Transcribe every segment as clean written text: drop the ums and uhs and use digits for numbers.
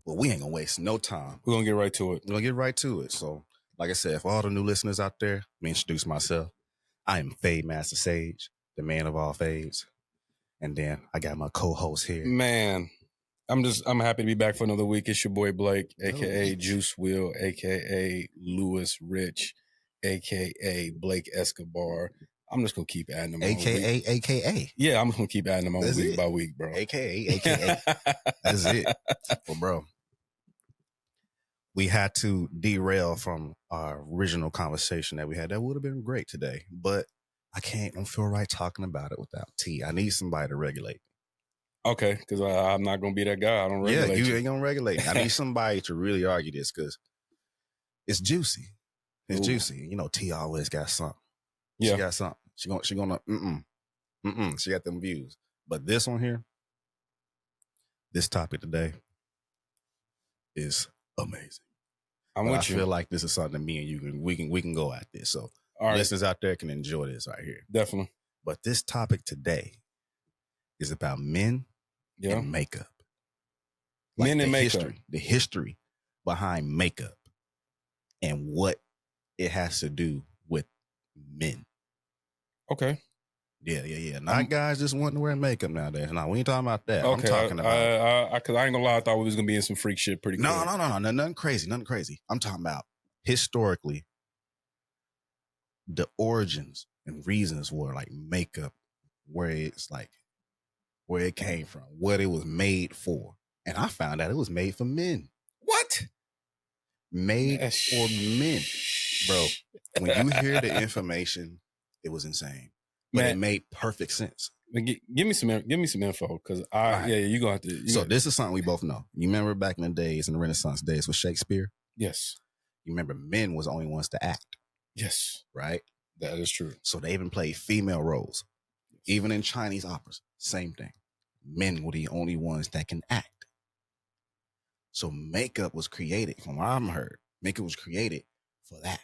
But we ain't gonna waste no time. We're gonna get right to it. We're gonna get right to it. So, like I said, for all the new listeners out there, let me introduce myself. I am Fade Master Sage, the man of all fades. And then I got my co-host here. Man, I'm happy to be back for another week. It's your boy Blake, aka Juice Will, aka Lewis Rich, aka Blake Escobar. I'm just gonna keep adding them AKA. Yeah, I'm just gonna keep adding them on That's week it. by week, bro. AKA. That's it. Well, bro, we had to derail from our original conversation that we had. That would have been great today, but I don't feel right talking about it without T. I need somebody to regulate. Okay, because I'm not gonna be that guy. I don't regulate. Yeah, you ain't gonna regulate. I need somebody to really argue this because it's juicy. It's juicy. You know, T always got something. Yeah. She got something. She gonna she got them views. But this one here, this topic today is amazing. I feel like this is something me and you we can go at this. So listeners out there can enjoy this right here. Definitely. But this topic today is about men and makeup. Like men and makeup. The history behind makeup and what it has to do with men. Okay. Yeah. Not guys just wanting to wear makeup nowadays. No, we ain't talking about that. Okay. I'm talking about... Because I ain't gonna lie, I thought we was going to be in some freak shit pretty quick. No. Nothing crazy. I'm talking about historically the origins and reasons for like makeup, where it's like, where it came from, what it was made for. And I found out it was made for men. What? Made for men. Bro, when you hear the information, it was insane. But it made perfect sense. Give me some info, because you gonna have to. So this is something we both know. You remember back in the days, in the Renaissance days with Shakespeare? Yes. You remember men was the only ones to act. Yes. Right? That is true. So they even played female roles. Even in Chinese operas, same thing. Men were the only ones that can act. So makeup was created, from what I've heard, makeup was created for that.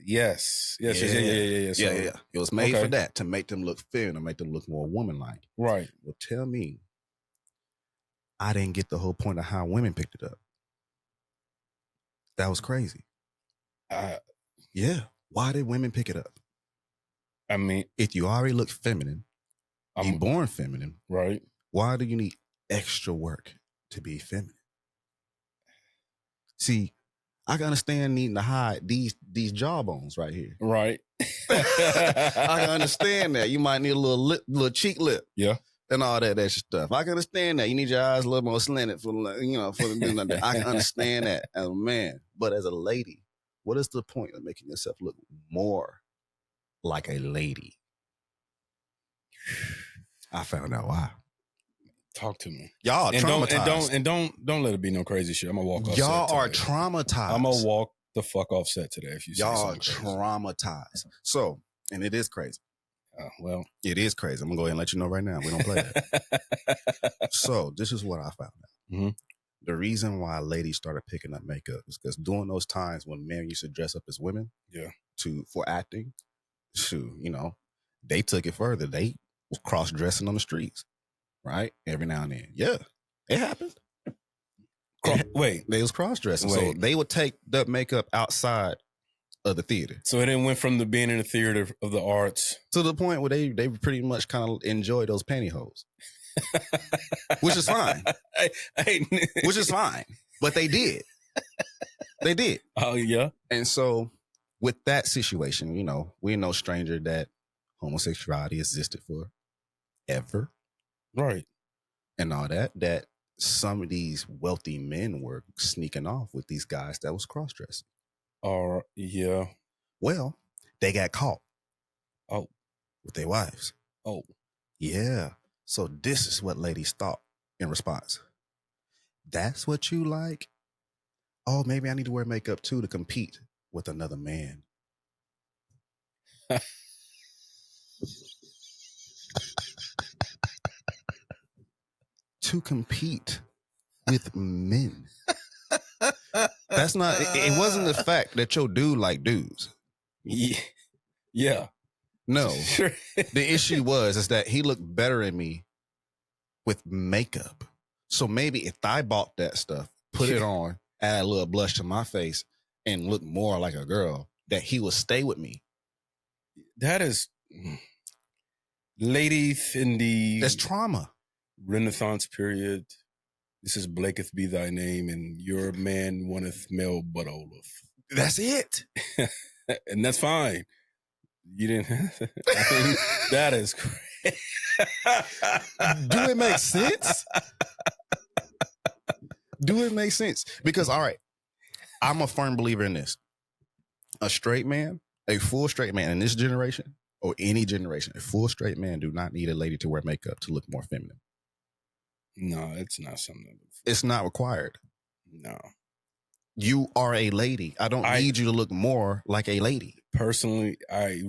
Yes. Yeah. It was made for that, to make them look feminine, make them look more woman-like. Right. Well, tell me, I didn't get the whole point of how women picked it up. That was crazy. Yeah. Why did women pick it up? I mean, if you already look feminine, you're born feminine, right? Why do you need extra work to be feminine? See, I can understand needing to hide these jawbones right here. Right. I can understand that. You might need a little cheek lip. Yeah. And all that extra stuff. I can understand that. You need your eyes a little more slanted for the I can understand that as a man. But as a lady, what is the point of making yourself look more like a lady? I found out why. Talk to me. Y'all traumatized. Don't let it be no crazy shit. I'm gonna walk off. Y'all set are today. Traumatized. I'm gonna walk the fuck off set today if you y'all say something traumatized. So, and it is crazy. Well, it is crazy. I'm gonna go ahead and let you know right now. We don't play that. So this is what I found out. Mm-hmm. The reason why ladies started picking up makeup is because during those times when men used to dress up as women, for acting, they took it further. They was cross dressing on the streets, right? Every now and then, it happened. They was cross dressing, so they would take that makeup outside of the theater. So it went from the being in the theater of the arts to the point where they pretty much kind of enjoy those pantyhose, which is fine. Which is fine, but they did. They did. Oh yeah. And so with that situation, we're no stranger that homosexuality existed for ever, right? And all that some of these wealthy men were sneaking off with these guys that was cross dressing. Yeah. Well, they got caught. Oh. With their wives. Oh. Yeah. So this is what ladies thought in response. That's what you like? Oh, maybe I need to wear makeup too to compete with another man. To compete with men. That's not, it wasn't the fact that your dude like dudes. Yeah. No. The issue is that he looked better in me with makeup. So maybe if I bought that stuff, put it on, add a little blush to my face, and look more like a girl, that he would stay with me. That is, ladies in the That's trauma. Renaissance period. This is Blaketh be thy name, and your man wanteth Mel but Olaf. That's it. And that's fine. You didn't. I mean, that is crazy. Do it make sense? Do it make sense? Because, all right, I'm a firm believer in this. A straight man, a full straight man in this generation or any generation, a full straight man do not need a lady to wear makeup to look more feminine. No, it's not something. It's not required. No. You are a lady. I don't need you to look more like a lady. Personally, I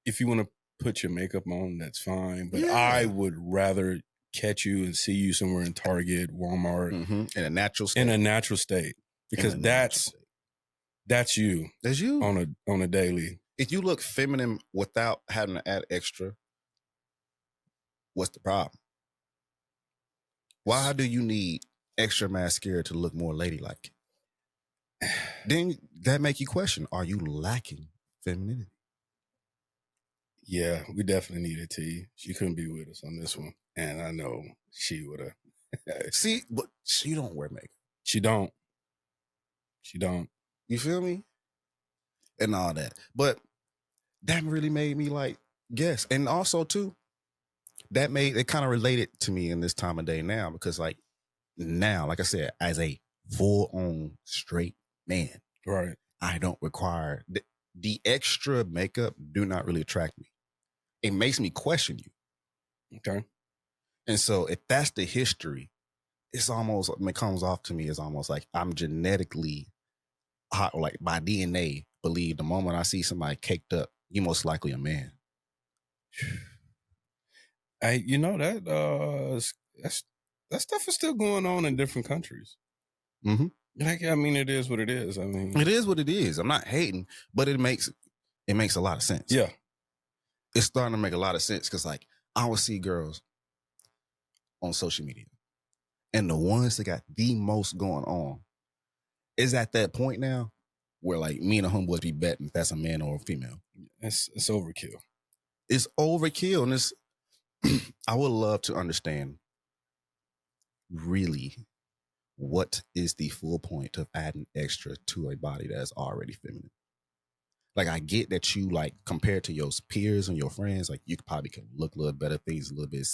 if you want to put your makeup on, that's fine. But I would rather catch you and see you somewhere in Target, Walmart, in a natural state. In a natural state, because that's you. That's you on a daily. If you look feminine without having to add extra, what's the problem? Why do you need extra mascara to look more ladylike? Then that make you question: are you lacking femininity? Yeah, we definitely needed T. She couldn't be with us on this one, and I know she would have. See, but she don't wear makeup. She don't. You feel me? And all that, but that really made me like guess, and also too, that made it kind of related to me in this time of day now, because like now, like I said, as a full-on straight man, right, I don't require the extra makeup. Do not really attract me. It makes me question you. Okay. And so if that's the history, it's almost, it comes off to me as almost like I'm genetically hot, like by DNA, believe the moment I see somebody caked up, you most likely a man. You know that stuff is still going on in different countries. Mm-hmm. Like, I mean, it is what it is. I mean, it is what it is. I'm not hating, but it makes a lot of sense. Yeah. It's starting to make a lot of sense, because like I would see girls on social media, and the ones that got the most going on is at that point now where like me and the homeboys be betting if that's a man or a female. It's overkill. It's overkill, and it's I would love to understand really what is the full point of adding extra to a body that's already feminine. Like, I get that you, like, compared to your peers and your friends, like, you probably can look a little better, things a little bit,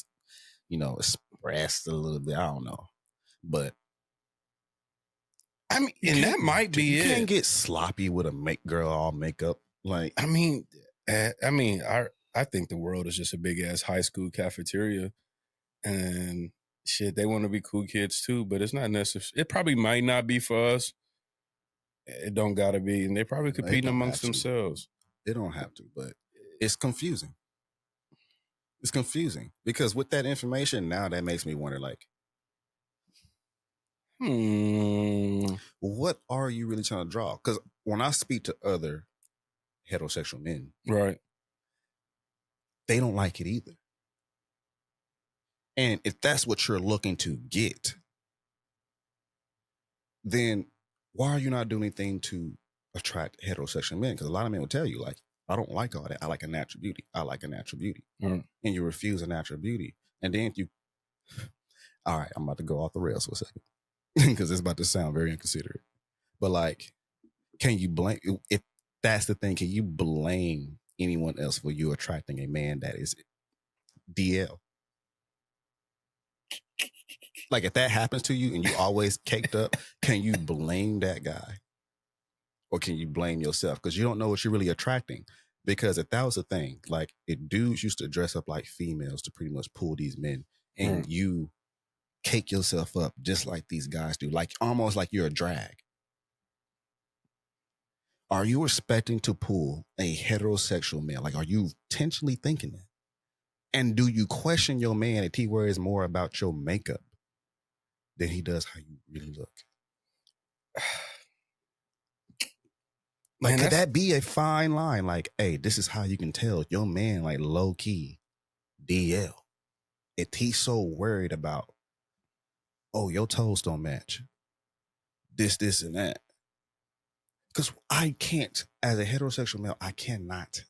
you know, expressed a little bit. I don't know. But, I mean, and that might be it. You can't get sloppy with a girl all makeup. Like, I mean, I think the world is just a big ass high school cafeteria, and shit, they want to be cool kids too, but it's not necessary. It probably might not be for us. It don't gotta be, and they're probably competing amongst themselves. They don't have to, but it's confusing. It's confusing because with that information now, that makes me wonder, like, what are you really trying to draw? Because when I speak to other heterosexual men, right, they don't like it either. And if that's what you're looking to get, then why are you not doing anything to attract heterosexual men? Because a lot of men will tell you, like, I don't like all that. I like a natural beauty. I like a natural beauty. And you refuse a natural beauty. And then all right, I'm about to go off the rails for a second because it's about to sound very inconsiderate. But like, can you blame, if that's the thing, can you blame anyone else for you attracting a man that is DL? Like, if that happens to you and you always caked up, can you blame that guy? Or can you blame yourself? Because you don't know what you're really attracting. Because if that was the thing, like, if dudes used to dress up like females to pretty much pull these men, and you cake yourself up just like these guys do, like almost like you're a drag. Are you expecting to pull a heterosexual male? Like, are you intentionally thinking that? And do you question your man if he worries more about your makeup than he does how you really look? Like, could that be a fine line? Like, hey, this is how you can tell your man, like, low key DL. he's so worried about, oh, your toes don't match. This, and that. Because I can't, as a heterosexual male, I cannot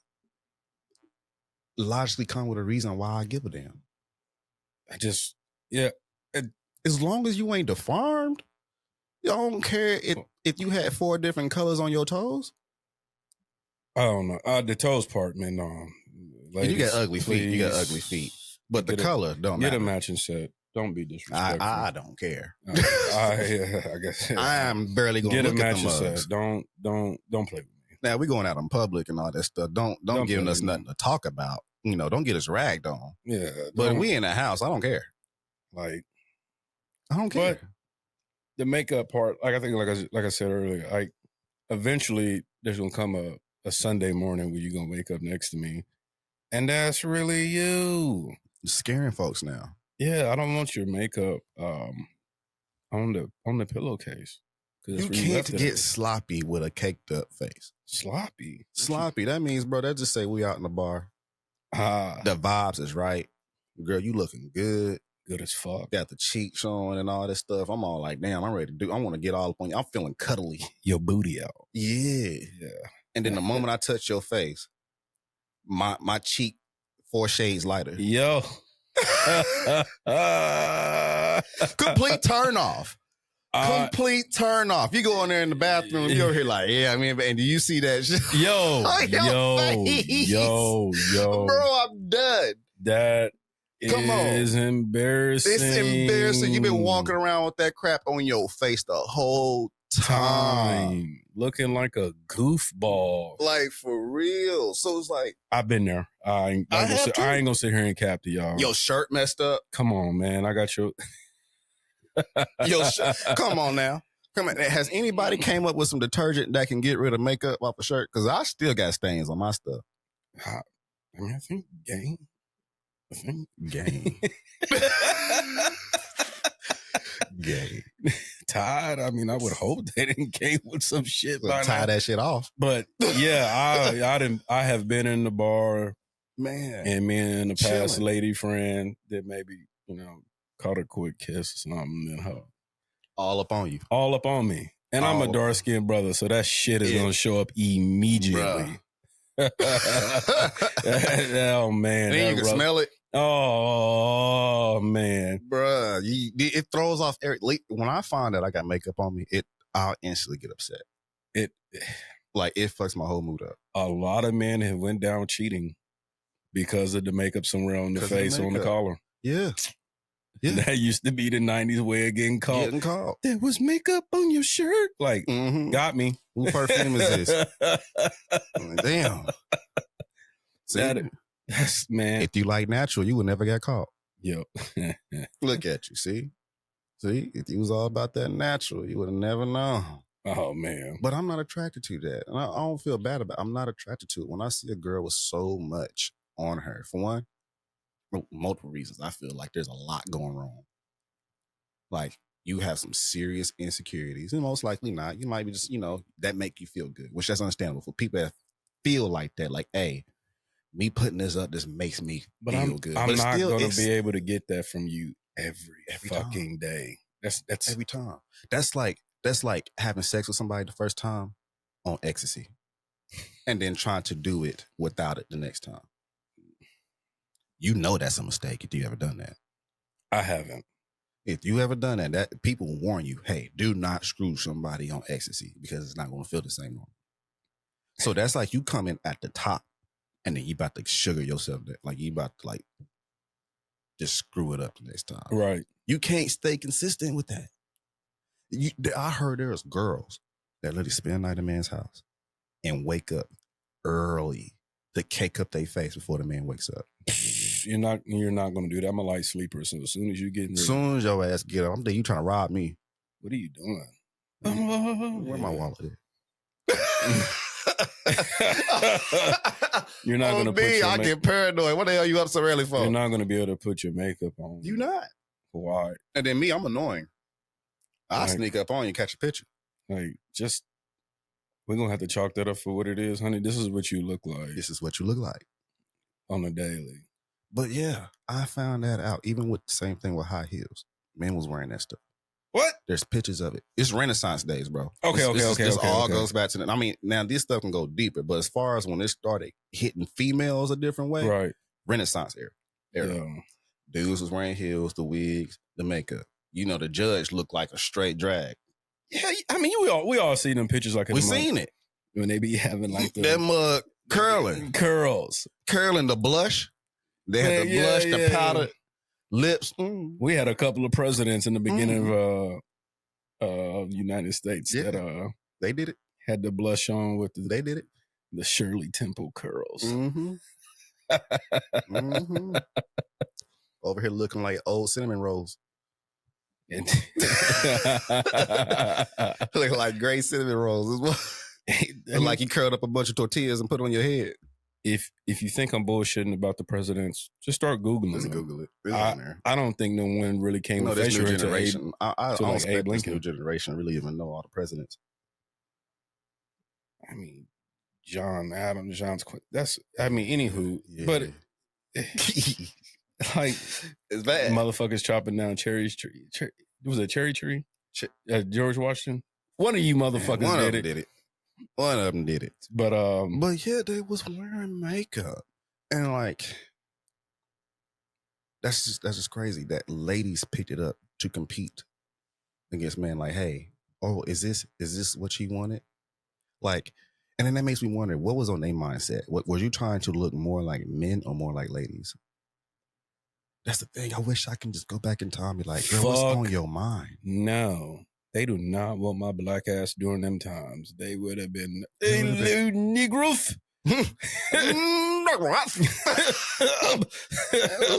logically come with a reason why I give a damn. As long as you ain't deformed, you don't care if you had 4 different colors on your toes. I don't know. The toes part, man, no. Ladies, you got ugly feet. You got ugly feet. But the color don't matter. Get a matching set. Don't be disrespectful. I don't care. I guess I am barely going to look at the mugs. Don't play with me. Now we going out in public and all that stuff. Don't give us nothing to talk about. You know, don't get us ragged on. Yeah. But if we in the house, I don't care. Like, I don't care. But the makeup part, like I think, like I said earlier, like eventually there's gonna come a Sunday morning where you're gonna wake up next to me, and that's really you. You're scaring folks now. Yeah, I don't want your makeup on the pillowcase. You can't get sloppy with a caked up face. Sloppy. That means, bro, that just say we out in the bar. The vibes is right. Girl, you looking good. Good as fuck. Got the cheeks showing and all this stuff. I'm all like, damn, I'm ready to I want to get all up on you. I'm feeling cuddly. Your booty out. Yeah. And then the moment I touch your face, my cheek 4 shades lighter. Yo. Complete turn off. Complete turn off. You go in there in the bathroom, you're over here like, yeah, I mean, and do you see that shit? Yo. Bro, I'm done. That is embarrassing. It's embarrassing. You've been walking around with that crap on your face the whole time. Looking like a goofball. Like, for real. So it's like, I've been there. I ain't gonna sit here and cap to y'all. Your shirt messed up. Come on, man. I got your... Come on now. Come on. Has anybody came up with some detergent that can get rid of makeup off a shirt? Because I still got stains on my stuff. I think Gain. Gay. Tide. I mean, I would hope they didn't came with some shit. Tie that shit off. But yeah, I have been in the bar, man, and me and the past lady friend that maybe, caught a quick kiss or something, and her all up on you, all up on me. And I'm a dark skinned brother, so that shit is gonna show up immediately. Oh man, and you can smell it. Oh man, bruh, it throws off. When I find that I got makeup on me, I'll instantly get upset. It fucks my whole mood up. A lot of men have went down cheating because of the makeup somewhere on the face, on the collar. Yeah. That used to be the 90s way of getting caught. There was makeup on your shirt. Like, got me. Who perfume is this? Damn. That's, man. If you like natural, you would never get caught. Yep. Look at you. See, if you was all about that natural, you would have never known. Oh man. But I'm not attracted to that. And I don't feel bad about it. I'm not attracted to it. When I see a girl with so much on her, for one, multiple reasons, I feel like there's a lot going wrong. Like, you have some serious insecurities, and most likely not. You might be just, that make you feel good, which that's understandable for people that feel like that. Like, hey, me putting this up, this makes me feel good. I'm not going to be able to get that from you every fucking day. That's every time. That's like having sex with somebody the first time on ecstasy, and then trying to do it without it the next time. You know that's a mistake if you ever done that. I haven't. If you ever done that people will warn you, hey, do not screw somebody on ecstasy because it's not going to feel the same. So that's like you coming at the top and then you about to sugar yourself. Like you about to just screw it up the next time. Right. You can't stay consistent with that. I heard there's girls that literally spend a night at a man's house and wake up early to cake up their face before the man wakes up. You're not going to do that. I'm a light sleeper. So as soon as you get in, as soon as your ass get up, I'm thinking you trying to rob me. What are you doing? Where my wallet at? You're not going to put I get paranoid. What the hell you up so early for? You're not going to be able to put your makeup on. You not. Why? And then me, I'm annoying. I'll sneak up on you and catch a picture. Like, we're going to have to chalk that up for what it is, honey. This is what you look like. This is what you look like. On a daily. But yeah, I found that out. Even with the same thing with high heels, men was wearing that stuff. What? There's pictures of it. It's Renaissance days, bro. Okay. This all goes back to that. I mean, now this stuff can go deeper, but as far as when it started hitting females a different way, right? Renaissance era. Yeah. Dudes was wearing heels, the wigs, the makeup. You know, the judge looked like a straight drag. Yeah, I mean, we all seen them pictures like we seen it when they be having like that mug curling, the blush. They had the blush, the powder lips. We had a couple of presidents in the beginning of the United States that they did it. Had the blush on with they did it. The Shirley Temple curls. Over here looking like old cinnamon rolls. Looking like gray cinnamon rolls. Like you curled up a bunch of tortillas and put it on your head. If you think I'm bullshitting about the presidents, just start Googling Let's them. Google it. I don't think no one really came with this new generation. I don't like expect this new generation really even know all the presidents. I mean, John Adams, anywho. Yeah. But like, it's bad. Motherfuckers chopping down cherries. Was it a cherry tree? George Washington? One of you motherfuckers did it. One of them did it. But yeah, they was wearing makeup. And like, that's just crazy that ladies picked it up to compete against men. Like, hey, is this what you wanted? Like, and then that makes me wonder, what was on their mindset? What were you trying to look more like men or more like ladies? That's the thing. I wish I can just go back in time and be like, girl, what's on your mind? No. They do not want my black ass during them times. They would have been, hello, Negroes. Oh,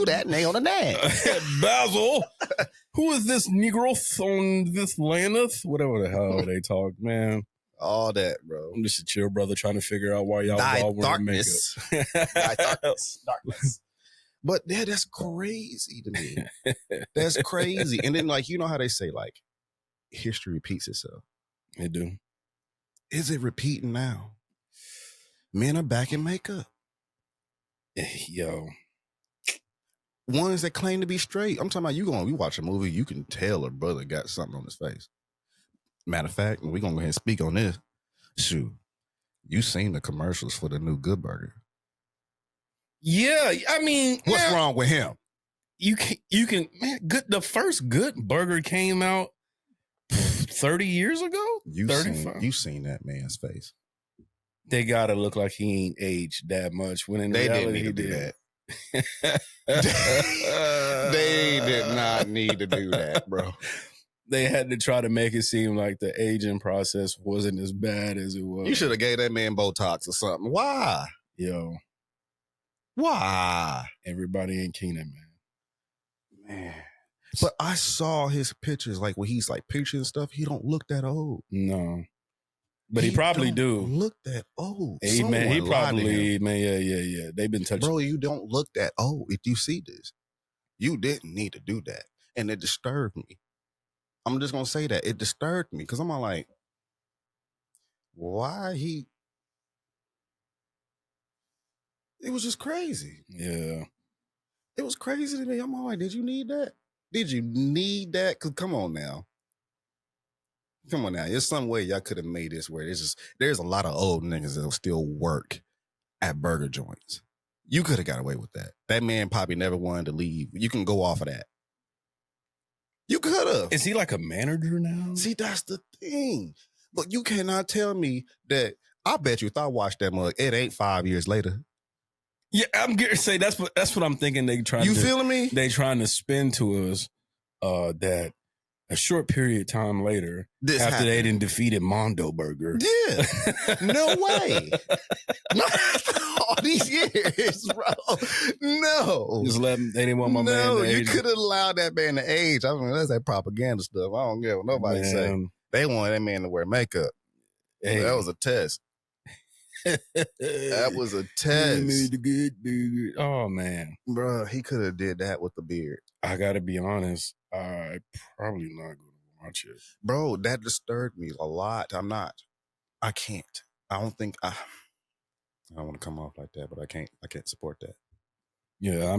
that nail on the neck. Basil, who is this Negro on this landeth? Whatever the hell they talk, man. All that, bro. I'm just a chill brother trying to figure out why y'all all wearing makeup. Darkness. But yeah, that's crazy to me. That's crazy. And then, like, you know how they say, like, history repeats itself. It do. Is it repeating now? Men are back in makeup. Yo. Ones that claim to be straight. I'm talking about you watch a movie, you can tell a brother got something on his face. Matter of fact, we're going to go ahead and speak on this. Shoot, you seen the commercials for the new Good Burger. Yeah, I mean, what's wrong with him? You can the first Good Burger came out 30 years ago? You seen that man's face. They gotta look like he ain't aged that much. When in reality, he did. They did not need to do that, bro. They had to try to make it seem like the aging process wasn't as bad as it was. You should have gave that man Botox or something. Why? Yo. Why? Everybody ain't Keenan, man. But I saw his pictures, like when he's like picturing stuff, he don't look that old. No. But he probably do. Look that old. Hey, man, he probably, man, yeah. They've been touching. Bro, you don't look that old. If you see this, you didn't need to do that. And it disturbed me. I'm just going to say that. It disturbed me because I'm all like, why he... It was just crazy. Yeah. It was crazy to me. I'm all like, did you need that? Did you need that? Because come on now. Come on now. There's some way y'all could have made this where there's a lot of old niggas that'll still work at burger joints. You could have got away with that. That man probably never wanted to leave. You can go off of that. You could have. Is he like a manager now? See, that's the thing. But you cannot tell me that. I bet you if I watch that mug, it ain't 5 years later. Yeah, I'm going to say that's what I'm thinking they trying to. You feeling me? They trying to spin to us that a short period of time later, after happened. They didn't defeated Mondo Burger. Yeah. No way. Not all these years, bro. No. Just let them, they didn't want my man to age. No, you could have allowed that man to age. I mean, that's that propaganda stuff. I don't care what nobody say. They wanted that man to wear makeup. Hey. That was a test. That was a test. Oh, man. Bro, he could have did that with the beard. I got to be honest. I probably not going to watch it. Bro, that disturbed me a lot. I can't. I don't think I don't want to come off like that, but I can't support that. Yeah,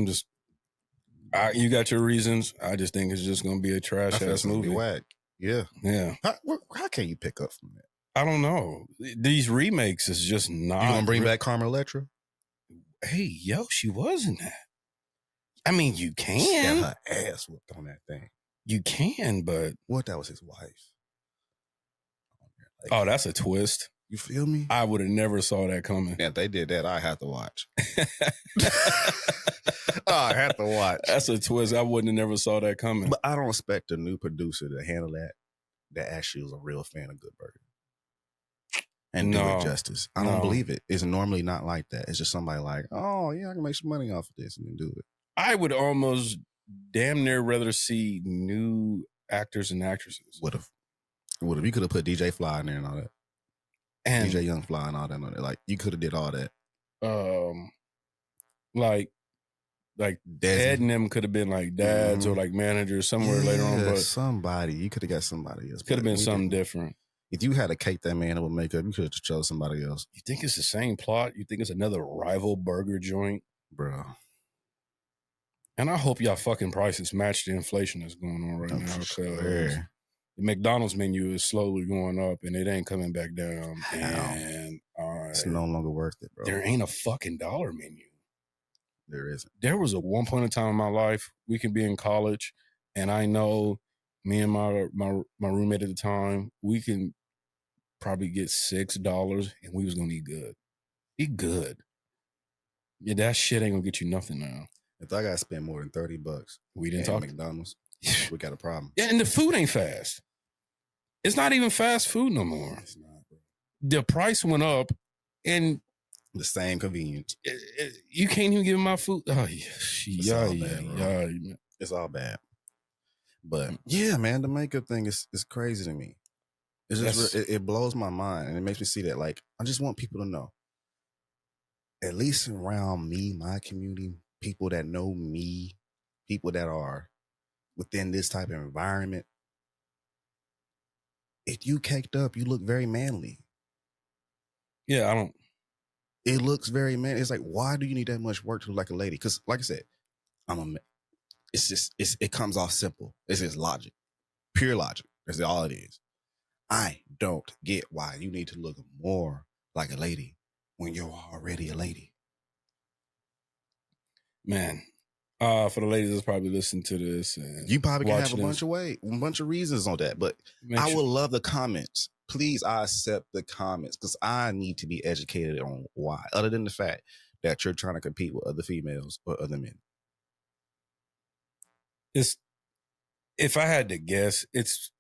you got your reasons. I just think it's just going to be a trash ass movie. Whack. Yeah. Yeah. How can you pick up from that? I don't know. These remakes is just not. You gonna bring back Carmen Electra? Hey, yo, she was in that. I mean, you can. She got her ass whooped on that thing. You can, but what? That was his wife. Oh, that's a twist. You feel me? I would have never saw that coming. Yeah, if they did that, I have to watch. I have to watch. That's a twist. I wouldn't have never saw that coming. But I don't expect a new producer to handle that actually was a real fan of Good Burger. And do it justice. I don't believe it. It's normally not like that. It's just somebody like, oh, yeah, I can make some money off of this and then do it. I would almost damn near rather see new actors and actresses. Would have. You could have put DJ Fly in there and all that. And DJ Young Fly and all that. Like, you could have did all that. Like Ed and them could have been like dads or like managers somewhere later on. But somebody. You could have got somebody else. Could have been something different. If you had to cake that man up with makeup, you could have chose somebody else. You think it's the same plot? You think it's another rival burger joint? Bro. And I hope y'all fucking prices match the inflation that's going on right now. Because the McDonald's menu is slowly going up and it ain't coming back down. And it's no longer worth it, bro. There ain't a fucking dollar menu. There isn't. There was a one point in time in my life, we could be in college, and I know me and my roommate at the time, we can probably get $6 and we was gonna eat good. Eat good. Yeah, that shit ain't gonna get you nothing now. If I gotta spend more than $30, we didn't talk McDonald's. We got a problem. Yeah, and the food ain't fast. It's not even fast food no more. It's not, bro. The price went up, and the same convenience. You can't even give me my food. Oh, it's all bad. It's all bad. But yeah, man, the makeup thing is crazy to me. It's just it blows my mind, and it makes me see that. Like, I just want people to know, at least around me, my community, people that know me, people that are within this type of environment. If you caked up, you look very manly. Yeah, I don't. It looks very man. It's like, why do you need that much work to look like a lady? Because, like I said, it comes off simple. It's just logic, pure logic. That's all it is. I don't get why you need to look more like a lady when you're already a lady. Man, for the ladies that's probably listening to this, and you probably can have a bunch of reasons on that. But I would love the comments. Please, I accept the comments because I need to be educated on why, other than the fact that you're trying to compete with other females or other men. If I had to guess, it's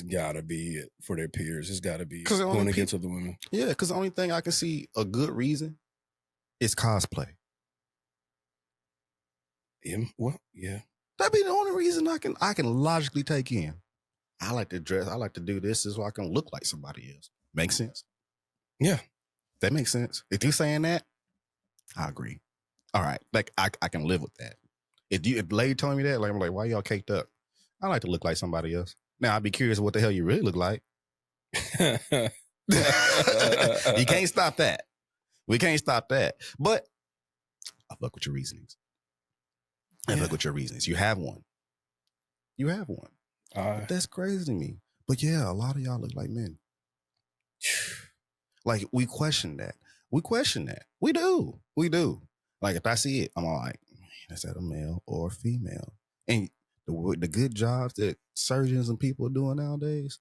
gotta be for their peers. It's gotta be going against other women. Yeah, because the only thing I can see a good reason is cosplay. Yeah, well, yeah. That'd be the only reason I can logically take in. I like to dress. I like to do this so I can look like somebody else. Makes sense? Yeah. That makes sense. If you're saying that, I agree. All right. Like, I can live with that. If lady told me that, like, I'm like, why y'all caked up? I like to look like somebody else. Now, I'd be curious what the hell you really look like. You can't stop that. We can't stop that. But I fuck with your reasonings. I fuck with your reasonings. You have one. But that's crazy to me. But yeah, a lot of y'all look like men. Like, we question that. We do. Like, if I see it, I'm all like, is that a male or a female? And the good jobs that surgeons and people are doing nowadays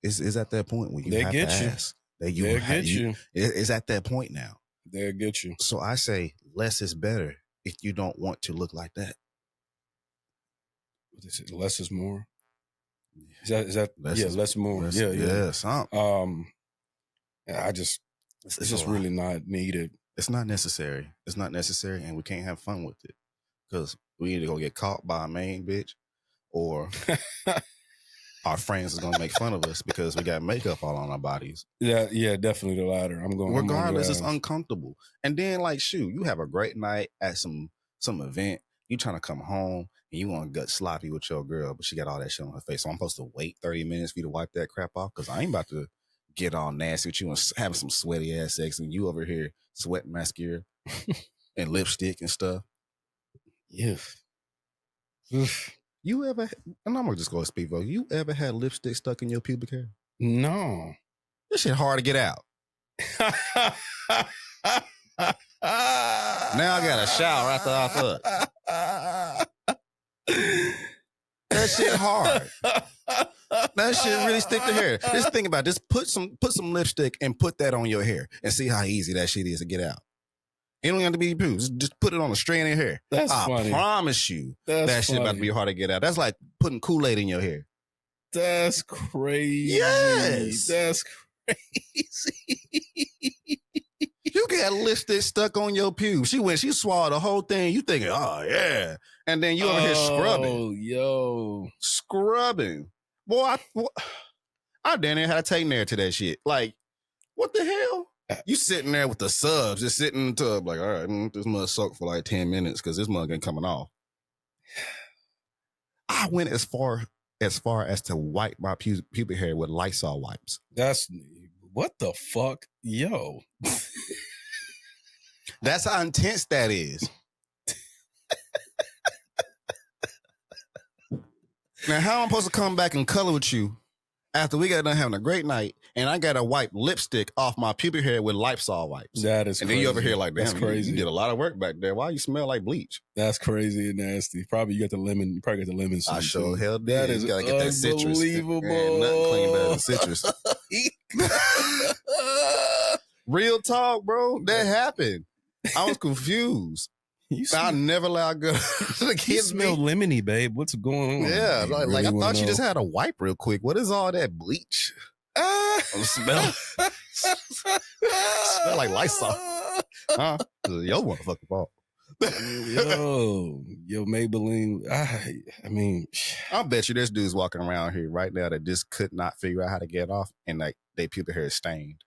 is at that point when you have to ask. They'll get you. It's at that point now. They'll get you. So I say less is better if you don't want to look like that. What is it? Less is more? Is that less more. Yes. It's just really not needed. It's not necessary. And we can't have fun with it. Because we either go get caught by a main bitch or our friends is going to make fun of us because we got makeup all on our bodies. Yeah, definitely the latter. Regardless, it's uncomfortable. And then, like, shoot, you have a great night at some event. You trying to come home and you want to get sloppy with your girl, but she got all that shit on her face. So I'm supposed to wait 30 minutes for you to wipe that crap off? Because I ain't about to get all nasty with you and having some sweaty ass sex and you over here sweating mascara and lipstick and stuff. Yeah. You ever, and I'm gonna just go speak for you ever had lipstick stuck in your pubic hair? No. This shit hard to get out. Now I got a shower after I fuck. That shit hard. That shit really stick to hair. Just think about it. Just put some lipstick and put that on your hair and see how easy that shit is to get out. It don't have to be your pubes. Just put it on a strand of your hair. That's funny. I promise you that shit about to be hard to get out. That's like putting Kool-Aid in your hair. That's crazy. Yes. That's crazy. You got lipstick stuck on your pubes. She swallowed the whole thing. You thinking, oh yeah. And then you over here scrubbing. Oh, yo. Scrubbing. Boy, I damn near had to take Nair to that shit. Like, what the hell? You sitting there with the subs, just sitting in the tub, like, all right, this must suck for like 10 minutes because this mug ain't coming off. I went as far as to wipe my pubic hair with Lysol wipes. That's what the fuck, yo. That's how intense that is. Now, how am I supposed to come back and color with you after we got done having a great night and I got to wipe lipstick off my pubic hair with Lysol wipes? That is and crazy. then you over here like, damn, that's crazy. You did a lot of work back there. Why you smell like bleach? That's crazy and nasty. Probably you got the lemon. You probably got the lemon. I sure hell did. That is gotta get that citrus. Unbelievable. Nothing clean better than citrus. Real talk, bro. That happened. I was confused. I never allowed girl to You smell lemony, babe. What's going on? Yeah, like I thought you just had a wipe real quick. What is all that bleach? Smell like Lysol. Huh? Yo, motherfucking fault. yo, Maybelline. I mean, I bet you there's dudes walking around here right now that just could not figure out how to get off, and like they pubic hair is stained.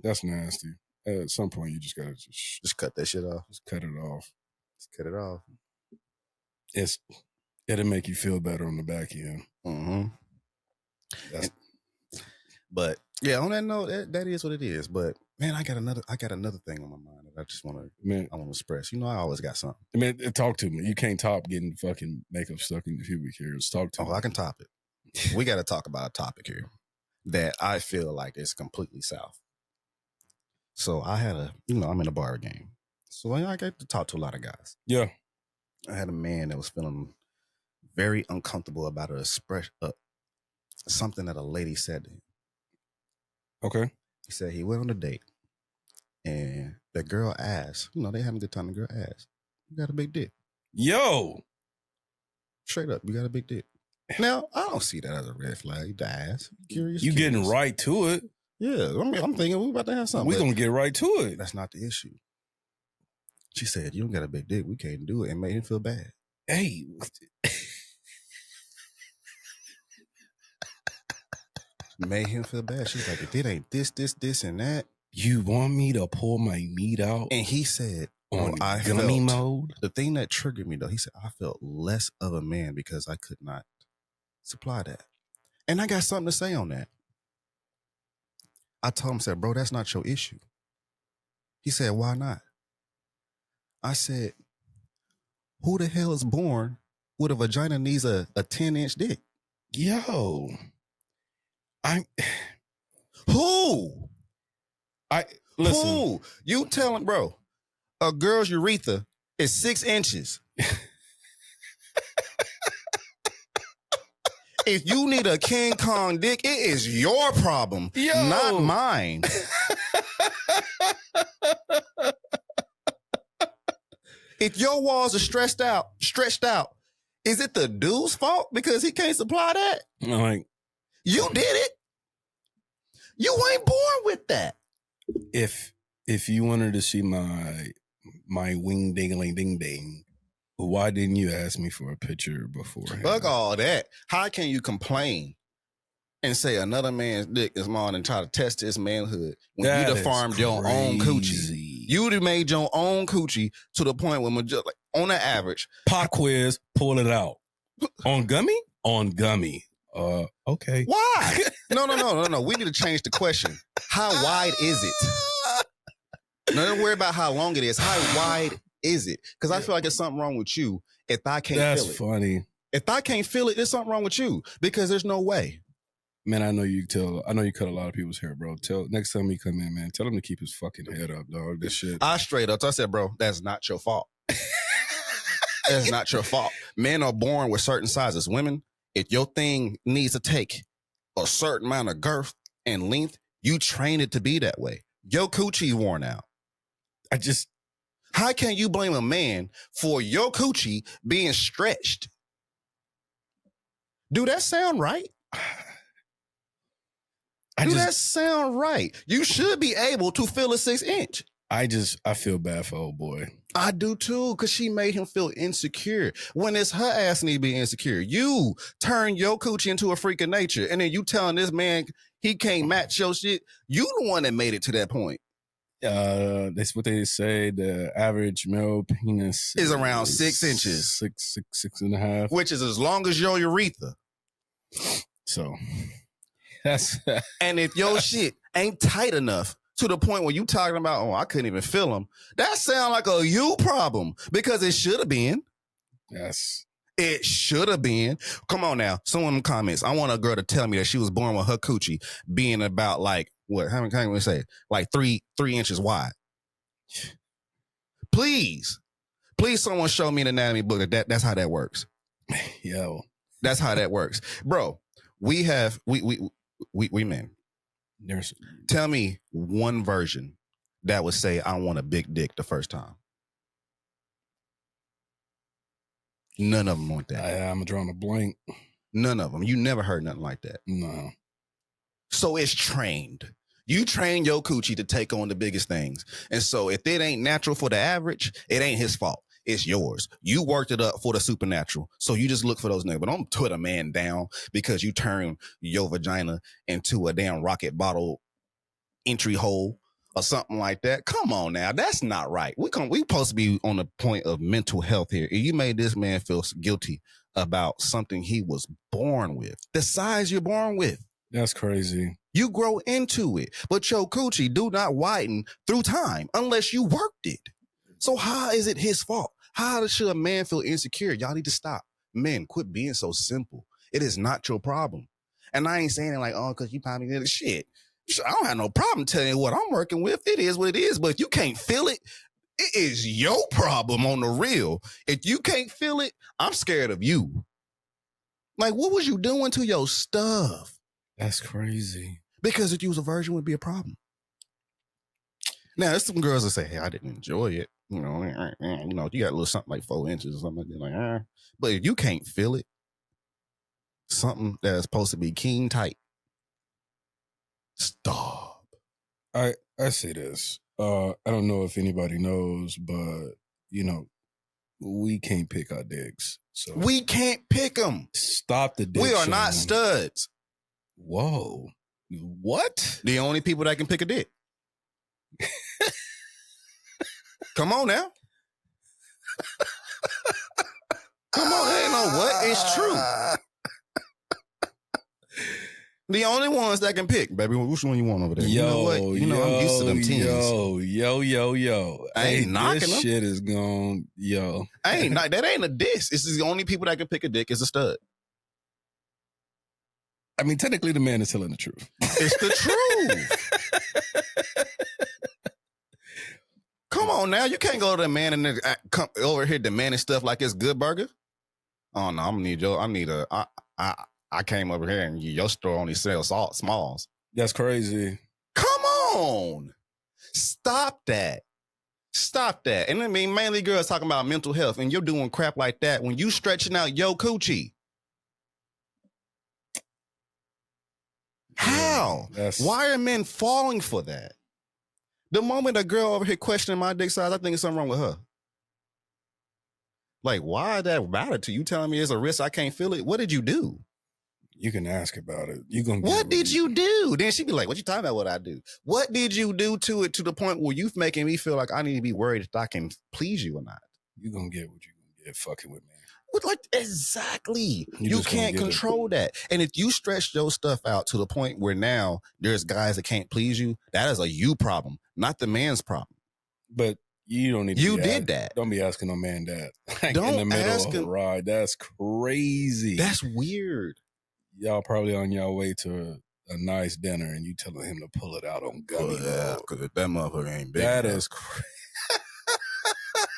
That's nasty. At some point, you just gotta just cut that shit off. Just cut it off. Just cut it off. It'll make you feel better on the back end. Mm-hmm. But yeah, on that note, that is what it is. But man, I got another thing on my mind that I just want to express. You know, I always got something. Man, talk to me. You can't top getting fucking makeup stuck in your pubic hairs. Talk to me. I can top it. We got to talk about a topic here that I feel like is completely south. So I had I'm in a bar game. So I got to talk to a lot of guys. Yeah. I had a man that was feeling very uncomfortable about something that a lady said to him. Okay. He said he went on a date and the girl asked, they having a good time. The girl asked, you got a big dick? Yo. Straight up, you got a big dick. Now, I don't see that as a red flag to ask. Curious. Getting right to it. Yeah, I'm thinking we about to have something. We gonna get right to it. That's not the issue. She said, you don't got a big dick. We can't do it. And made him feel bad. Hey. Made him feel bad. She's like, if it ain't this, and that. You want me to pull my meat out? And he said, on gummy mode? The thing that triggered me, though, he said, I felt less of a man because I could not supply that. And I got something to say on that. I told him, said, bro, that's not your issue. He said, why not? I said, who the hell is born with a vagina needs a 10-inch dick? Yo. Who? Listen. Who? You tell him, bro, a girl's urethra is 6 inches. If you need a King Kong dick, it is your problem, not mine. If your walls are stretched out, is it the dude's fault because he can't supply that? Like, you did it. You ain't born with that. If you wanted to see my wing dingling ding ding, why didn't you ask me for a picture beforehand? Fuck all that. How can you complain and say another man's dick is mine and try to test his manhood when that you deformed your own coochie? You done made your own coochie to the point where, like, on the average, pop quiz, pull it out. On gummy? On gummy. Okay. Why? No. We need to change the question. How wide is it? Don't worry about how long it is. How wide is it? Because I feel like there's something wrong with you if I can't That's feel it. funny. If I can't feel it, there's something wrong with you because there's no way. Man, I know you cut a lot of people's hair, bro. Next time he come in, man, tell him to keep his fucking head up, dog. This shit. I straight up, I said, bro, that's not your fault. That's not your fault. Men are born with certain sizes. Women, if your thing needs to take a certain amount of girth and length, you train it to be that way. Your coochie worn out. How can you blame a man for your coochie being stretched? Do that sound right? That sound right? You should be able to feel a 6-inch. I feel bad for old boy. I do too, because she made him feel insecure. When it's her ass need to be insecure. You turn your coochie into a freak of nature, and then you telling this man he can't match your shit. You the one that made it to that point. That's what they say. The average male penis is around 6 inches. 6.5. Which is as long as your urethra. So that's and if your shit ain't tight enough to the point where you talking about, oh, I couldn't even feel them, that sound like a you problem because it should have been. Yes. It should have been. Come on now. Someone in the comments. I want a girl to tell me that she was born with her coochie being about like, what? How can we say? Like 3 inches wide. Please someone show me an anatomy book. That's how that works. Yo. That's how that works. Bro, we men. Tell me one version that would say I want a big dick the first time. None of them want that. I'm drawing a blank. None of them. You never heard nothing like that. No. So it's trained. You train your coochie to take on the biggest things. And so if it ain't natural for the average, it ain't his fault. It's yours. You worked it up for the supernatural. So you just look for those niggas. But don't put a man down because you turn your vagina into a damn rocket bottle entry hole or something like that. Come on now. That's not right. We supposed to be on the point of mental health here. You made this man feel guilty about something he was born with. The size you're born with. That's crazy. You grow into it. But your coochie do not widen through time unless you worked it. So how is it his fault? How should a man feel insecure? Y'all need to stop. Men, quit being so simple. It is not your problem. And I ain't saying it like, oh, because you probably did shit. I don't have no problem telling you what I'm working with. It is what it is. But if you can't feel it, it is your problem on the real. If you can't feel it, I'm scared of you. Like, what was you doing to your stuff? That's crazy. Because if you was a virgin, it would be a problem. Now, there's some girls that say, hey, I didn't enjoy it. You know, you got a little something like 4 inches or something like that. But if you can't feel it, something that's supposed to be keen tight, stop. I say this. I don't know if anybody knows, but, we can't pick our dicks. So we can't pick them. Stop the dick. We are not studs. Whoa. What? The only people that can pick a dick. Come on now. Come on, ain't no what? It's true. The only ones that can pick, baby. Which one you want over there? Yo, you know what? I'm used to them teams. Yo. I ain't knocking this them. Shit is gone. Yo. That ain't a diss. This is the only people that can pick a dick is a stud. I mean, technically the man is telling the truth. It's the truth. Come on now. You can't go to the man and come over here demanding stuff like it's Good Burger. Oh no, I came over here and your store only sells smalls. That's crazy. Come on. Stop that. And I mean, mainly girls talking about mental health and you're doing crap like that when you stretching out your coochie. How? Why are men falling for that? The moment a girl over here questioning my dick size, I think there's something wrong with her. Like, why that matter to you? Telling me it's a risk I can't feel it? What did you do? You can ask about it. What did you do? Then she'd be like, what you talking about what I do? What did you do to it to the point where you're making me feel like I need to be worried if I can please you or not? You're going to get what you're going to get fucking with me. Like, exactly. You can't control that. And if you stretch your stuff out to the point where now there's guys that can't please you, that is a you problem, not the man's problem. But You don't need to You did that. Don't be asking no man that. Like Don't in the middle ask of him. a ride. That's crazy. That's weird. Y'all probably on your way to a nice dinner and you telling him to pull it out on gummy mode. Because if that motherfucker ain't big That enough. is crazy.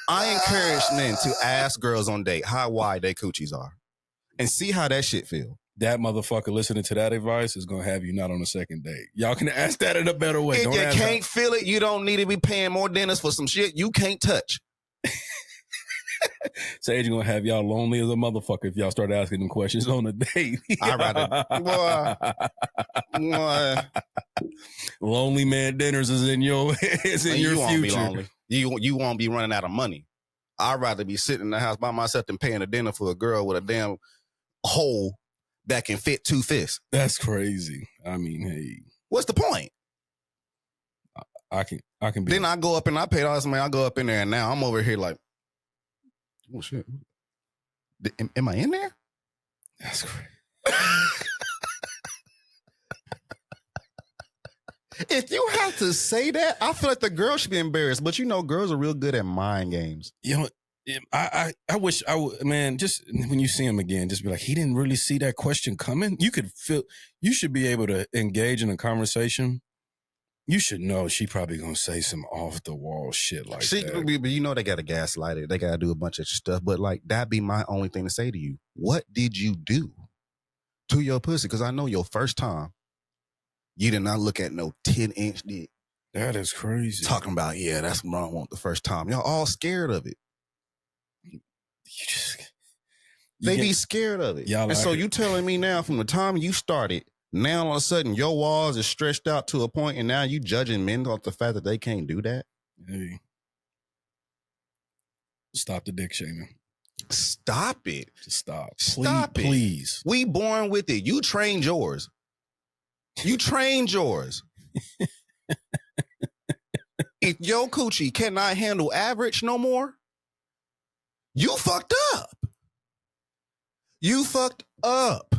I encourage men to ask girls on date how wide their coochies are and see how that shit feel. That motherfucker listening to that advice is going to have you not on a second date. Y'all can ask that in a better way. If Don't you ask can't feel it, you don't need to be paying more dinners for some shit you can't touch. Sage going to have y'all lonely as a motherfucker if y'all start asking them questions on a date. I'd rather... Boy. Lonely man dinners is in your future. Won't be lonely. You won't be running out of money. I'd rather be sitting in the house by myself than paying a dinner for a girl with a damn hole that can fit 2 fists. That's crazy. I mean, hey. What's the point? I can be. Then I go up and I pay all this money. I go up in there and now I'm over here like, oh shit. Am I in there? That's crazy. If you have to say that, I feel like the girl should be embarrassed. But you know, girls are real good at mind games. You know, I wish I would, man, just when you see him again, just be like, he didn't really see that question coming. You could feel, you should be able to engage in a conversation. You should know she probably going to say some off the wall shit like that. But you know, they got to gaslight it. They got to do a bunch of stuff. But like, that'd be my only thing to say to you. What did you do to your pussy? Because I know your first time, you did not look at no 10-inch dick. That is crazy. Talking about, yeah, that's what I want the first time. Y'all all scared of it. They be scared of it. And so you telling me now from the time you started, now all of a sudden your walls are stretched out to a point and now you judging men off the fact that they can't do that? Hey. Stop the dick shaming. Stop it. Just stop. Stop it. Please. We born with it. You trained yours. You trained yours. If your coochie cannot handle average no more, you fucked up. You fucked up.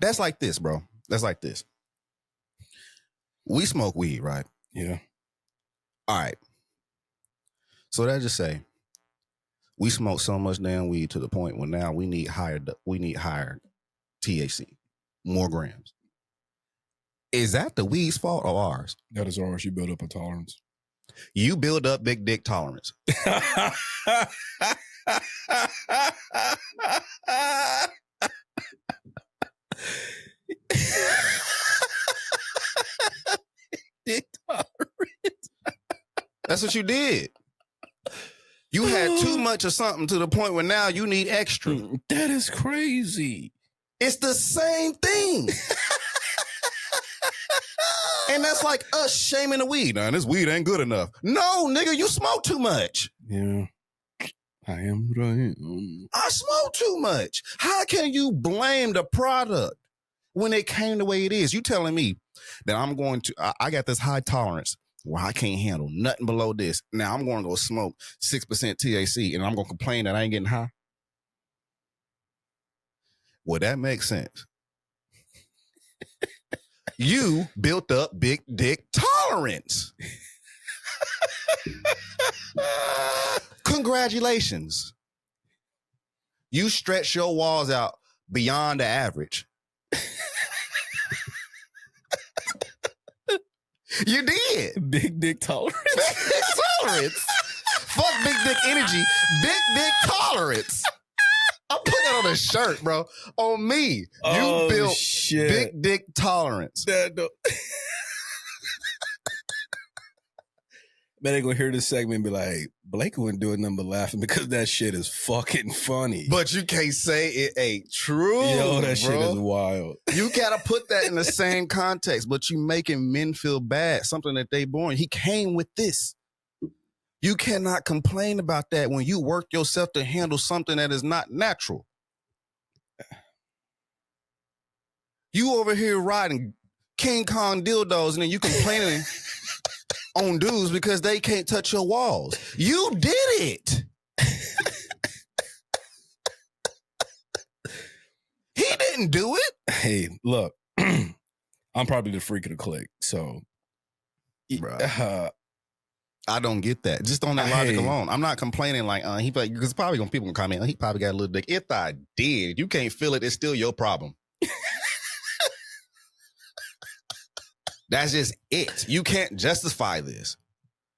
That's like this, bro. That's like this. We smoke weed, right? Yeah. All right. So that just say we smoke so much damn weed to the point where now we need higher THC, more grams. Is that the weed's fault or ours? That is ours. You build up a tolerance. You build up big dick tolerance. Dick tolerance. That's what you did. You had too much of something to the point where now you need extra. That is crazy. It's the same thing. And that's like us shaming the weed. Nah, this weed ain't good enough. No, nigga, you smoke too much. Yeah. I am what I am. I smoke too much. How can you blame the product when it came the way it is? You telling me that I'm going to, I got this high tolerance where I can't handle nothing below this. Now I'm going to go smoke 6% THC and I'm going to complain that I ain't getting high? Well, that makes sense. You built up big dick tolerance. Congratulations. You stretch your walls out beyond the average. You did. Big dick tolerance. Big dick tolerance. Fuck big dick energy. Big dick tolerance. I'm putting that on a shirt, bro. On me. You built big dick tolerance. Man, they gonna hear this segment and be like, Blake wouldn't do nothing but laughing because that shit is fucking funny. But you can't say it ain't true. Yo, that shit is wild. You gotta put that in the same context, but you making men feel bad, something that they born. He came with this. You cannot complain about that when you work yourself to handle something that is not natural. You over here riding King Kong dildos and then you complaining on dudes because they can't touch your walls. You did it. He didn't do it. Hey, look, I'm probably the freak of the clique. So I don't get that. Just on that logic alone. I'm not complaining like, because probably gonna people gonna comment, he probably got a little dick. If I did, you can't feel it, it's still your problem. That's just it. You can't justify this.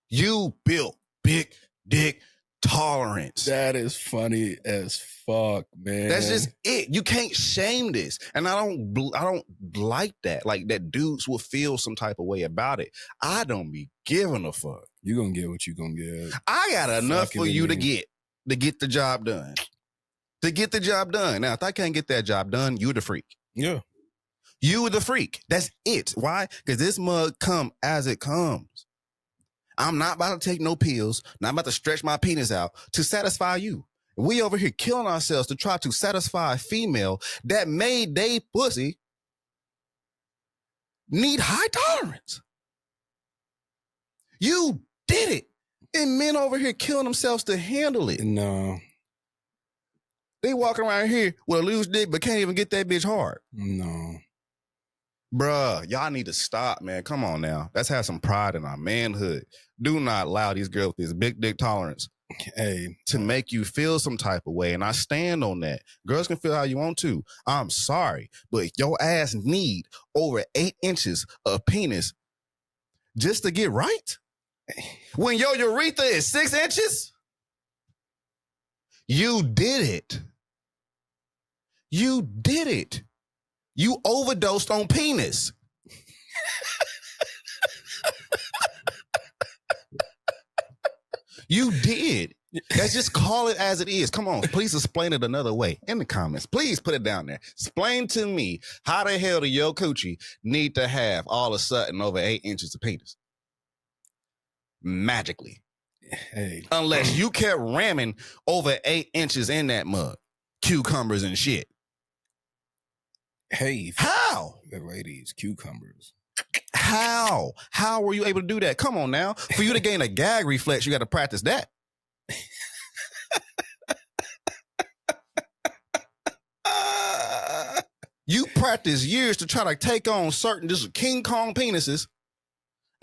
You built big dick tolerance. That is funny as fuck, man. That's just it. You can't shame this. And I don't like that. Like that dudes will feel some type of way about it. I don't be giving a fuck. You gonna get what you gonna get. I got enough for you to get the job done. To get the job done. Now, if I can't get that job done, you're the freak. Yeah. You the freak. That's it. Why? Because this mug come as it comes. I'm not about to take no pills. Not about to stretch my penis out to satisfy you. We over here killing ourselves to try to satisfy a female that made they pussy need high tolerance. You did it. And men over here killing themselves to handle it. No. They walking around here with a loose dick but can't even get that bitch hard. No. Bruh, y'all need to stop, man. Come on now. Let's have some pride in our manhood. Do not allow these girls with this big dick tolerance to make you feel some type of way. And I stand on that. Girls can feel how you want to. I'm sorry, but your ass need over 8 inches of penis just to get right. When your urethra is 6 inches, you did it. You did it. You overdosed on penis. You did. Let's just call it as it is. Come on, please explain it another way in the comments. Please put it down there. Explain to me how the hell do your coochie need to have all of a sudden over 8 inches of penis? Magically. Hey. Unless you kept ramming over 8 inches in that mug. Cucumbers and shit. Hey. How? The ladies, cucumbers. How? How were you able to do that? Come on now. For you to gain a gag reflex, you got to practice that. You practice years to try to take on certain just King Kong penises,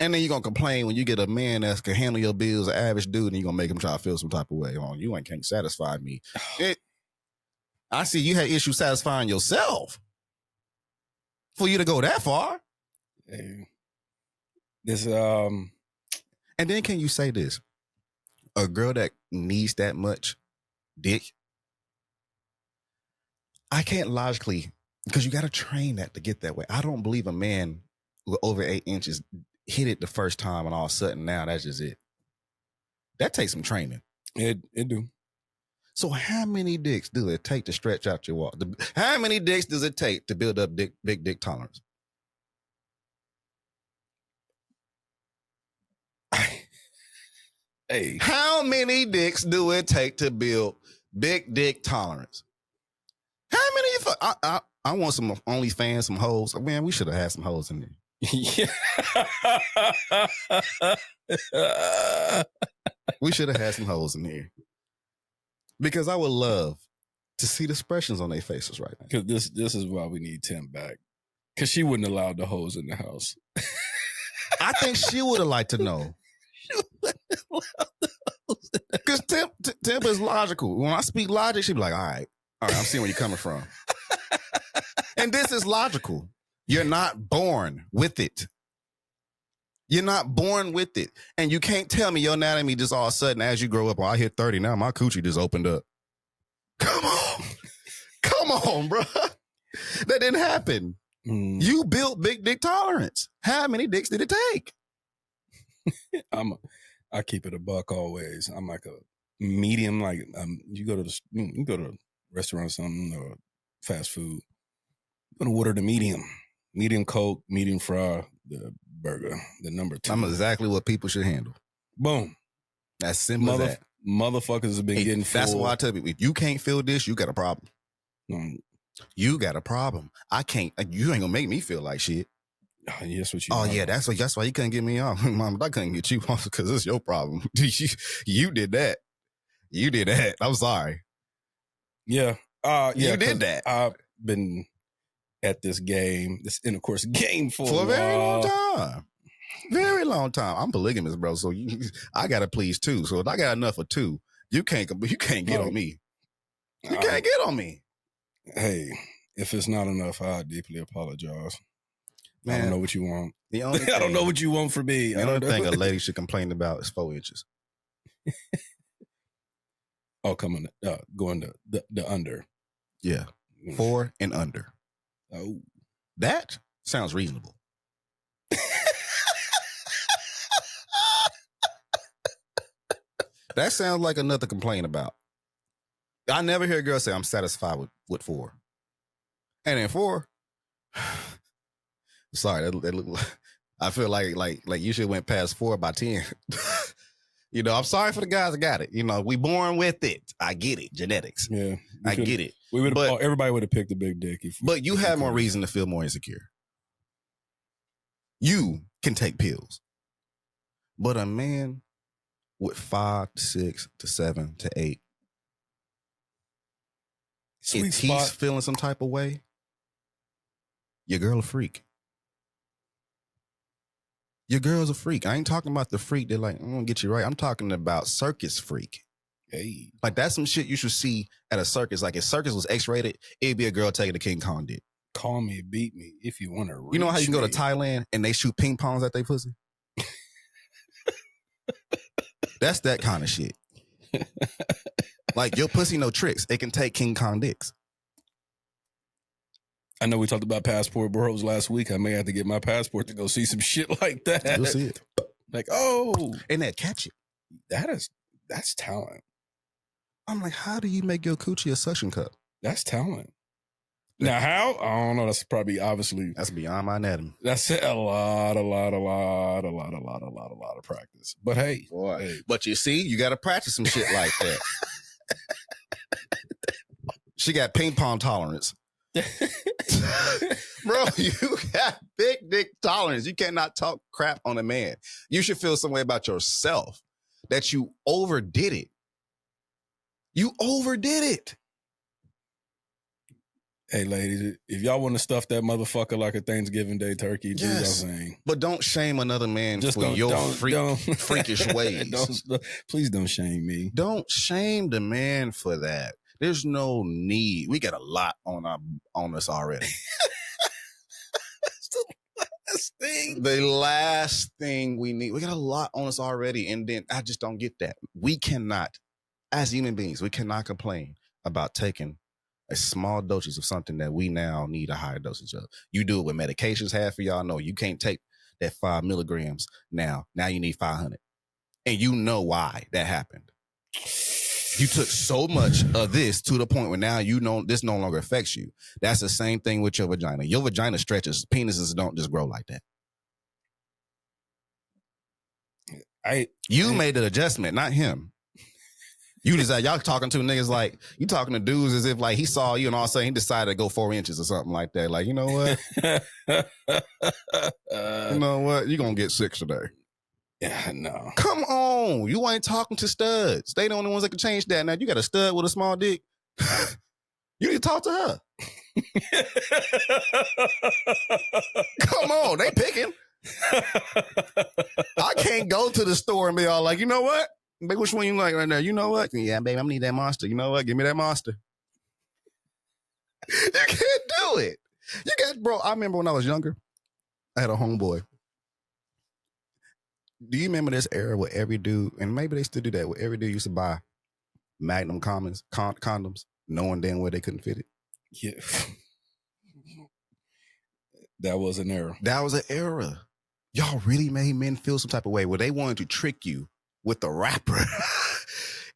and then you're going to complain when you get a man that can handle your bills, an average dude, and you're going to make him try to feel some type of way. Oh, you can't satisfy me. I see you had issues satisfying yourself for you to go that far. Hey. This And then can you say this? A girl that needs that much dick, I can't logically, because you got to train that to get that way. I don't believe a man with over 8 inches hit it the first time and all of a sudden now that's just it. That takes some training. It do. So how many dicks do it take to stretch out your wall? How many dicks does it take to build up big dick tolerance? Hey. How many dicks do it take to build big dick tolerance? How many? I want some OnlyFans, some hoes. Man, we should have had some hoes in there. Yeah. We should have had some hoes in here. Because I would love to see the expressions on their faces right now. Because this is why we need Tim back. Because she wouldn't allow the hoes in the house. I think she would have liked to know. Because Tim is logical. When I speak logic, she'd be like, all right, I'm seeing where you're coming from. And this is logical. You're not born with it. You're not born with it. And you can't tell me your anatomy just all of a sudden as you grow up, I hit 30 now, my coochie just opened up. Come on. Come on, bro. That didn't happen. You built big dick tolerance. How many dicks did it take? I keep it a buck always. I'm like a medium, like you go to a restaurant or something or fast food. I'm gonna order the medium Coke, medium fry, the burger, the number 2. I'm exactly what people should handle. Boom. That's simple as that. Motherfuckers have been getting full. That's why I tell people, if you can't feel this, you got a problem. You got a problem. I can't. You ain't gonna make me feel like shit. Yes, what you. Oh yeah, that's why you couldn't get me off, Mom. I couldn't get you off because it's your problem. You did that. You did that. I'm sorry. Yeah. You did that. I've been at this game, this intercourse game for a very long time. Very long time. I'm polygamous, bro. So I got to please two. So if I got enough of two, you can't get on me. You can't get on me. Hey, if it's not enough, I deeply apologize. Man, I don't know what you want. The only I don't know what you want from me. The only thing a lady should complain about is 4 inches. Oh, going to the under. Yeah. 4 and under. Oh. That sounds reasonable. That sounds like enough to complain about. I never hear a girl say I'm satisfied with 4. And then 4, sorry, I feel like you should have went past 4 by 10. You know, I'm sorry for the guys that got it. You know, we born with it. I get it. Genetics. Yeah. I get it. Everybody would have picked a big dick. But you have more reason to feel more insecure. You can take pills. But a man with 5 to 6 to 7 to 8, if he's feeling some type of way, your girl a freak. Your girl's a freak. I ain't talking about the freak that like, I'm gonna get you right. I'm talking about circus freak. Hey. Like that's some shit you should see at a circus. Like if circus was X-rated, it'd be a girl taking the King Kong dick. Call me, beat me if you want to. You know how you can go to Thailand and they shoot ping pongs at their pussy? That's that kind of shit. Like your pussy no tricks. It can take King Kong dicks. I know we talked about passport bros last week. I may have to get my passport to go see some shit like that. You'll see it. Like, oh. And that catch it. That's talent. I'm like, how do you make your coochie a suction cup? That's talent. Now, how? I don't know. That's probably obviously. That's beyond my anatomy. That's a lot of practice. But hey. Boy. Hey. But you see, you got to practice some shit like that. She got ping pong tolerance. Bro, you got big dick tolerance. You cannot talk crap on a man. You should feel some way about yourself that you overdid it. You overdid it. Hey, ladies, if y'all want to stuff that motherfucker like a Thanksgiving Day turkey, do y'all saying. But don't shame another man for your freakish ways. Please don't shame me. Don't shame the man for that. There's no need. We got a lot on us already. That's the last thing. The last thing we need. We got a lot on us already. And then I just don't get that. We cannot, as human beings, we cannot complain about taking a small dosage of something that we now need a higher dosage of. You do it with medications. Half of y'all know you can't take that 5 milligrams now. Now you need 500. And you know why that happened. You took so much of this to the point where now you know this no longer affects you. That's the same thing with your vagina. Your vagina stretches. Penises don't just grow like that. You made the adjustment, not him. You decide y'all talking to niggas like you talking to dudes as if like he saw you and all of a sudden he decided to go 4 inches or something like that. Like, you know what? You know what? You're gonna get 6 today. Yeah, no. Come on. You ain't talking to studs. They the only ones that can change that. Now you got a stud with a small dick. You need to talk to her. Come on, they picking. I can't go to the store and be all like, you know what? Baby, which one you like right now? You know what? Yeah, baby, I need that monster. You know what? Give me that monster. You can't do it. You got, bro, I remember when I was younger, I had a homeboy. Do you remember this era where every dude, and maybe they still do that, where every dude used to buy Magnum condoms, knowing damn well they couldn't fit it? Yeah. That was an era. That was an era. Y'all really made men feel some type of way where they wanted to trick you with the wrapper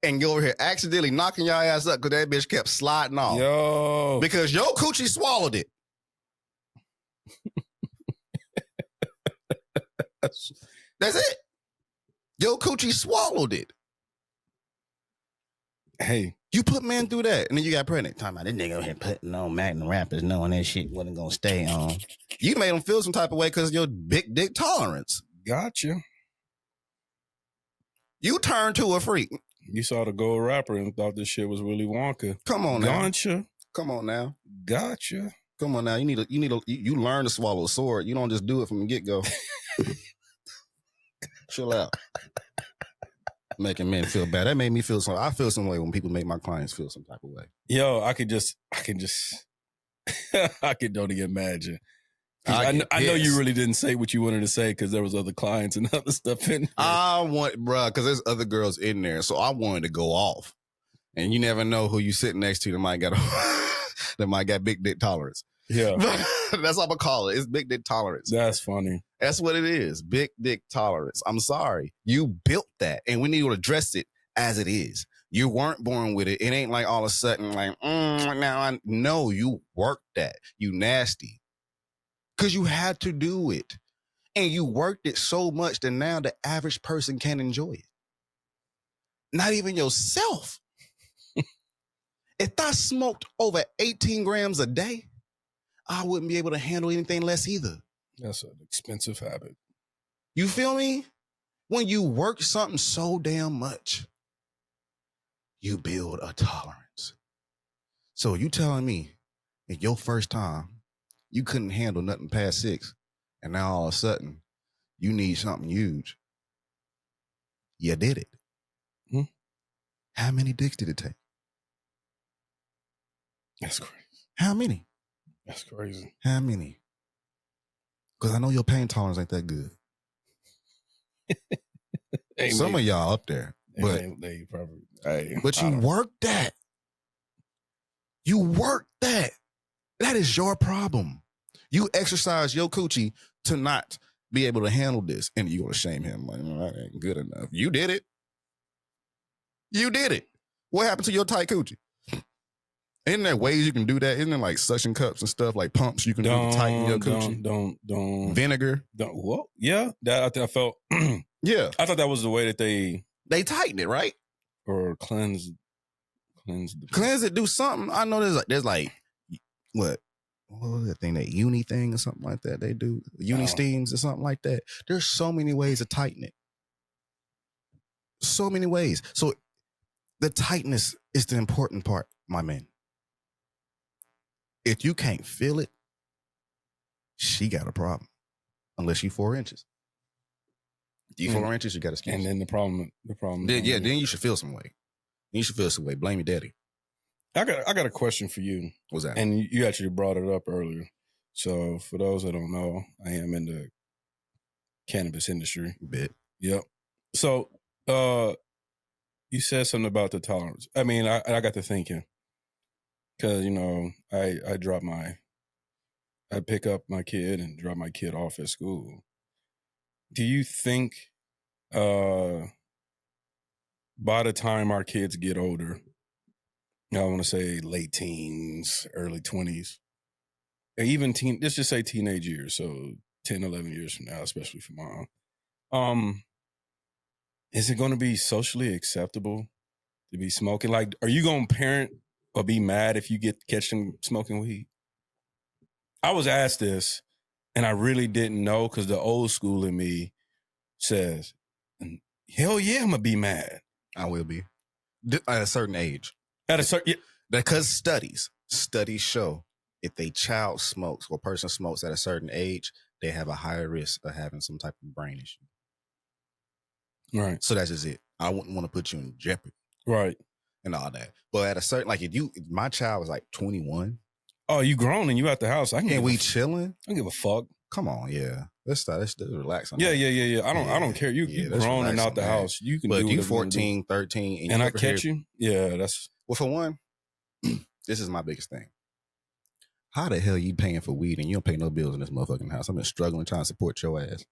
and go over here accidentally knocking your ass up because that bitch kept sliding off. Yo. Because your coochie swallowed it. That's it. Your coochie swallowed it. Hey. You put men through that, and then you got pregnant. Talking about this nigga over here putting on Magnum wrappers, knowing that shit wasn't going to stay on. You made them feel some type of way because of your big dick tolerance. Gotcha. You turned to a freak. You saw the gold wrapper and thought this shit was Willy Wonka. Come on now. Gotcha. Come on now. Gotcha. Come on now. You learn to swallow a sword. You don't just do it from the get-go. Chill out. Making men feel bad. That made me feel some. I feel some way when people make my clients feel some type of way. Yo, I could only imagine. I know you really didn't say what you wanted to say because there was other clients and other stuff in there. Because there's other girls in there, so I wanted to go off. And you never know who you sitting next to that might got big dick tolerance. Yeah. That's what I'm gonna call it. It's big dick tolerance. That's funny. That's what it is. Big dick tolerance. I'm sorry. You built that, and we need to address it as it is. You weren't born with it. It ain't like all of a sudden like, no, you worked that. You nasty. Because you had to do it. And you worked it so much that now the average person can't enjoy it. Not even yourself. If I smoked over 18 grams a day, I wouldn't be able to handle anything less either. That's an expensive habit. You feel me? When you work something so damn much, you build a tolerance. So you telling me in your first time, you couldn't handle nothing past 6, and now all of a sudden, you need something huge. You did it. Hmm? How many dicks did it take? That's crazy. How many? That's crazy. How many? Because I know your pain tolerance ain't that good. Some of y'all up there. But you worked that. You worked that. That is your problem. You exercise your coochie to not be able to handle this. And you want to shame him. Like, that ain't good enough. You did it. You did it. What happened to your tight coochie? Isn't there ways you can do that? Isn't there like suction cups and stuff, like pumps you can do to tighten your coochie? Don't. Vinegar? What? Yeah. That I felt. Yeah. I thought that was the way that they tighten it, right? Or cleanse it, do something. I know there's like what was that thing, that uni thing or something like that they do? Uni steams or something like that. There's so many ways to tighten it. So many ways. So the tightness is the important part, my man. If you can't feel it, she got a problem. Unless you 4 inches. You 4 inches, you got a skin. And then the problem. Then you should feel some way. You should feel some way. Blame your daddy. I got a question for you. What's that? And you actually brought it up earlier. So for those that don't know, I am in the cannabis industry. Bit. Yep. So you said something about the tolerance. I mean, I got to thinking. Because, I pick up my kid and drop my kid off at school. Do you think by the time our kids get older, I want to say late teens, early 20s, and even let's just say teenage years, so 10, 11 years from now, especially for mom, is it going to be socially acceptable to be smoking? Like, are you going to parent or be mad if you catch them smoking weed? I was asked this, and I really didn't know because the old school in me says, hell yeah, I'm going to be mad. I will be. At a certain age. Yeah. Because studies show if a child smokes or person smokes at a certain age, they have a higher risk of having some type of brain issue. Right. So that's just it. I wouldn't want to put you in jeopardy. Right. And all that. But at a certain, like if my child was like 21. Oh, you grown and you at the house. And we chilling? I don't give a fuck. Come on, yeah. Let's relax on that. Yeah. I don't care. You grown and out the house. You can do it. But you 14, 13. And I catch you? Yeah, that's... Well, for one, this is my biggest thing. How the hell you paying for weed and you don't pay no bills in this motherfucking house? I've been struggling trying to support your ass.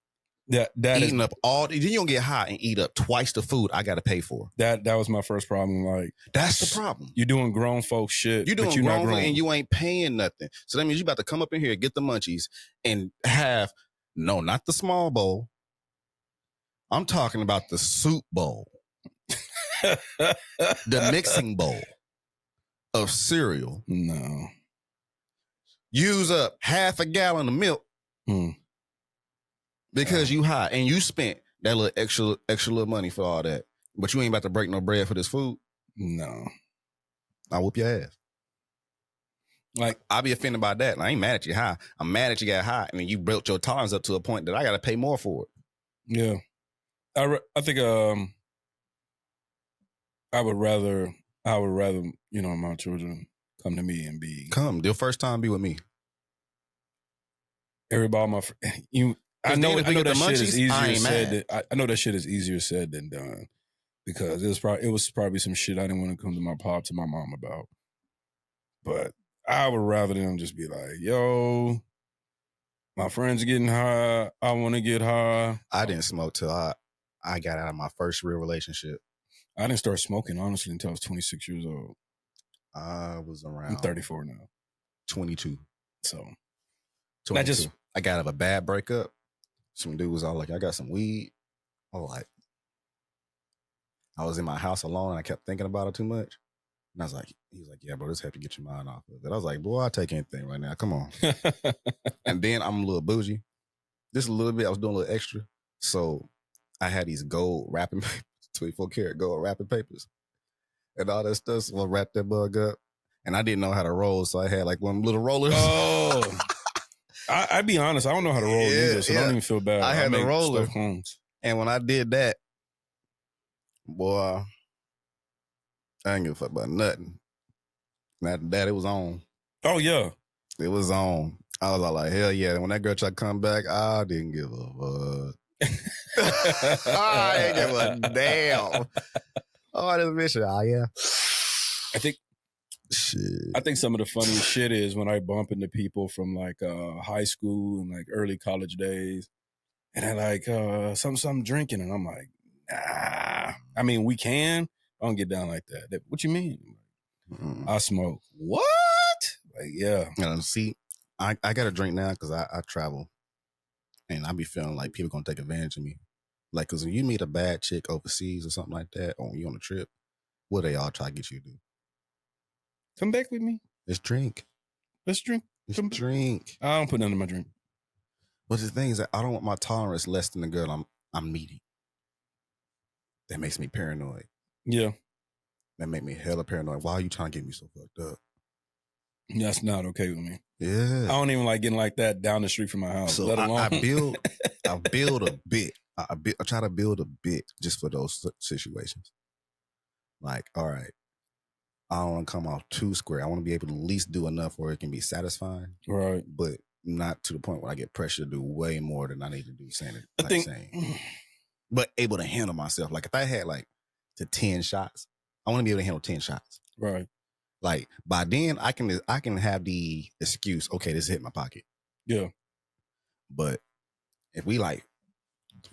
That eating up all, then you don't get high and eat up twice the food I got to pay for. That was my first problem. Like, that's the problem. You're doing grown folk shit. You're doing grown folk and you ain't paying nothing. So that means you about to come up in here, get the munchies, and have not the small bowl. I'm talking about the soup bowl, the mixing bowl of cereal. No. Use up half a gallon of milk. Because you high and you spent that little extra little money for all that. But you ain't about to break no bread for this food. No. I'll whoop your ass. Like, I'll be offended by that. I ain't mad at you high. I'm mad at you got high and then you built your tolerance up to a point that I got to pay more for it. Yeah. I think I would rather my children come to me and be Your first time be with me. Everybody, I know that shit is easier said. I know that shit is easier said than done because it was probably some shit I didn't want to come to my mom about. But I would rather them just be like, yo, my friends are getting high. I want to get high. I didn't smoke till I got out of my first real relationship. I didn't start smoking, honestly, until I was 26 years old. I was around... I'm 34 now. 22. So... 22. I got out of a bad breakup. Some dude was all like, I got some weed. I was in my house alone and I kept thinking about it too much. And I was like, he was like, yeah, bro, this help you get your mind off of it. I was like, boy, I'll take anything right now. Come on. And then I'm a little bougie. Just a little bit. I was doing a little extra. So I had these gold wrapping papers, 24 karat gold wrapping papers and all that stuff. So I wrapped that bug up. And I didn't know how to roll. So I had like one little rollers. Oh. I'd be honest, I don't know how to roll either, so I don't even feel bad. I had the roller. And when I did that, boy, I ain't give a fuck about nothing. After that, it was on. Oh, yeah. It was on. I was all like, hell yeah. And when that girl tried to come back, I didn't give a fuck. I ain't give a damn. Oh, this bitch, oh yeah. I think some of the funniest shit is when I bump into people from like high school and like early college days, and they're like, something drinking, and I'm like, nah. I mean, we can. I don't get down like that. What you mean? I smoke. What? Like, yeah. See, I got to drink now because I travel, and I be feeling like people gonna take advantage of me. Like, because when you meet a bad chick overseas or something like that, or when you on a trip, what they all try to get you to do? Come back with me. Let's drink. Drink. I don't put nothing in my drink. But the thing is that I don't want my tolerance less than the girl I'm meeting. That makes me paranoid. Yeah. That make me hella paranoid. Why are you trying to get me so fucked up? That's not okay with me. Yeah. I don't even like getting like that down the street from my house. So let alone. I build a bit. I try to build a bit just for those situations. Like, all right, I don't want to come off too square. I want to be able to at least do enough where it can be satisfying. Right. But not to the point where I get pressure to do way more than I need to do. Saying but able to handle myself. Like if I had like to 10 shots, I want to be able to handle 10 shots. Right. Like by then I can have the excuse, okay, this hit my pocket. Yeah. But if we like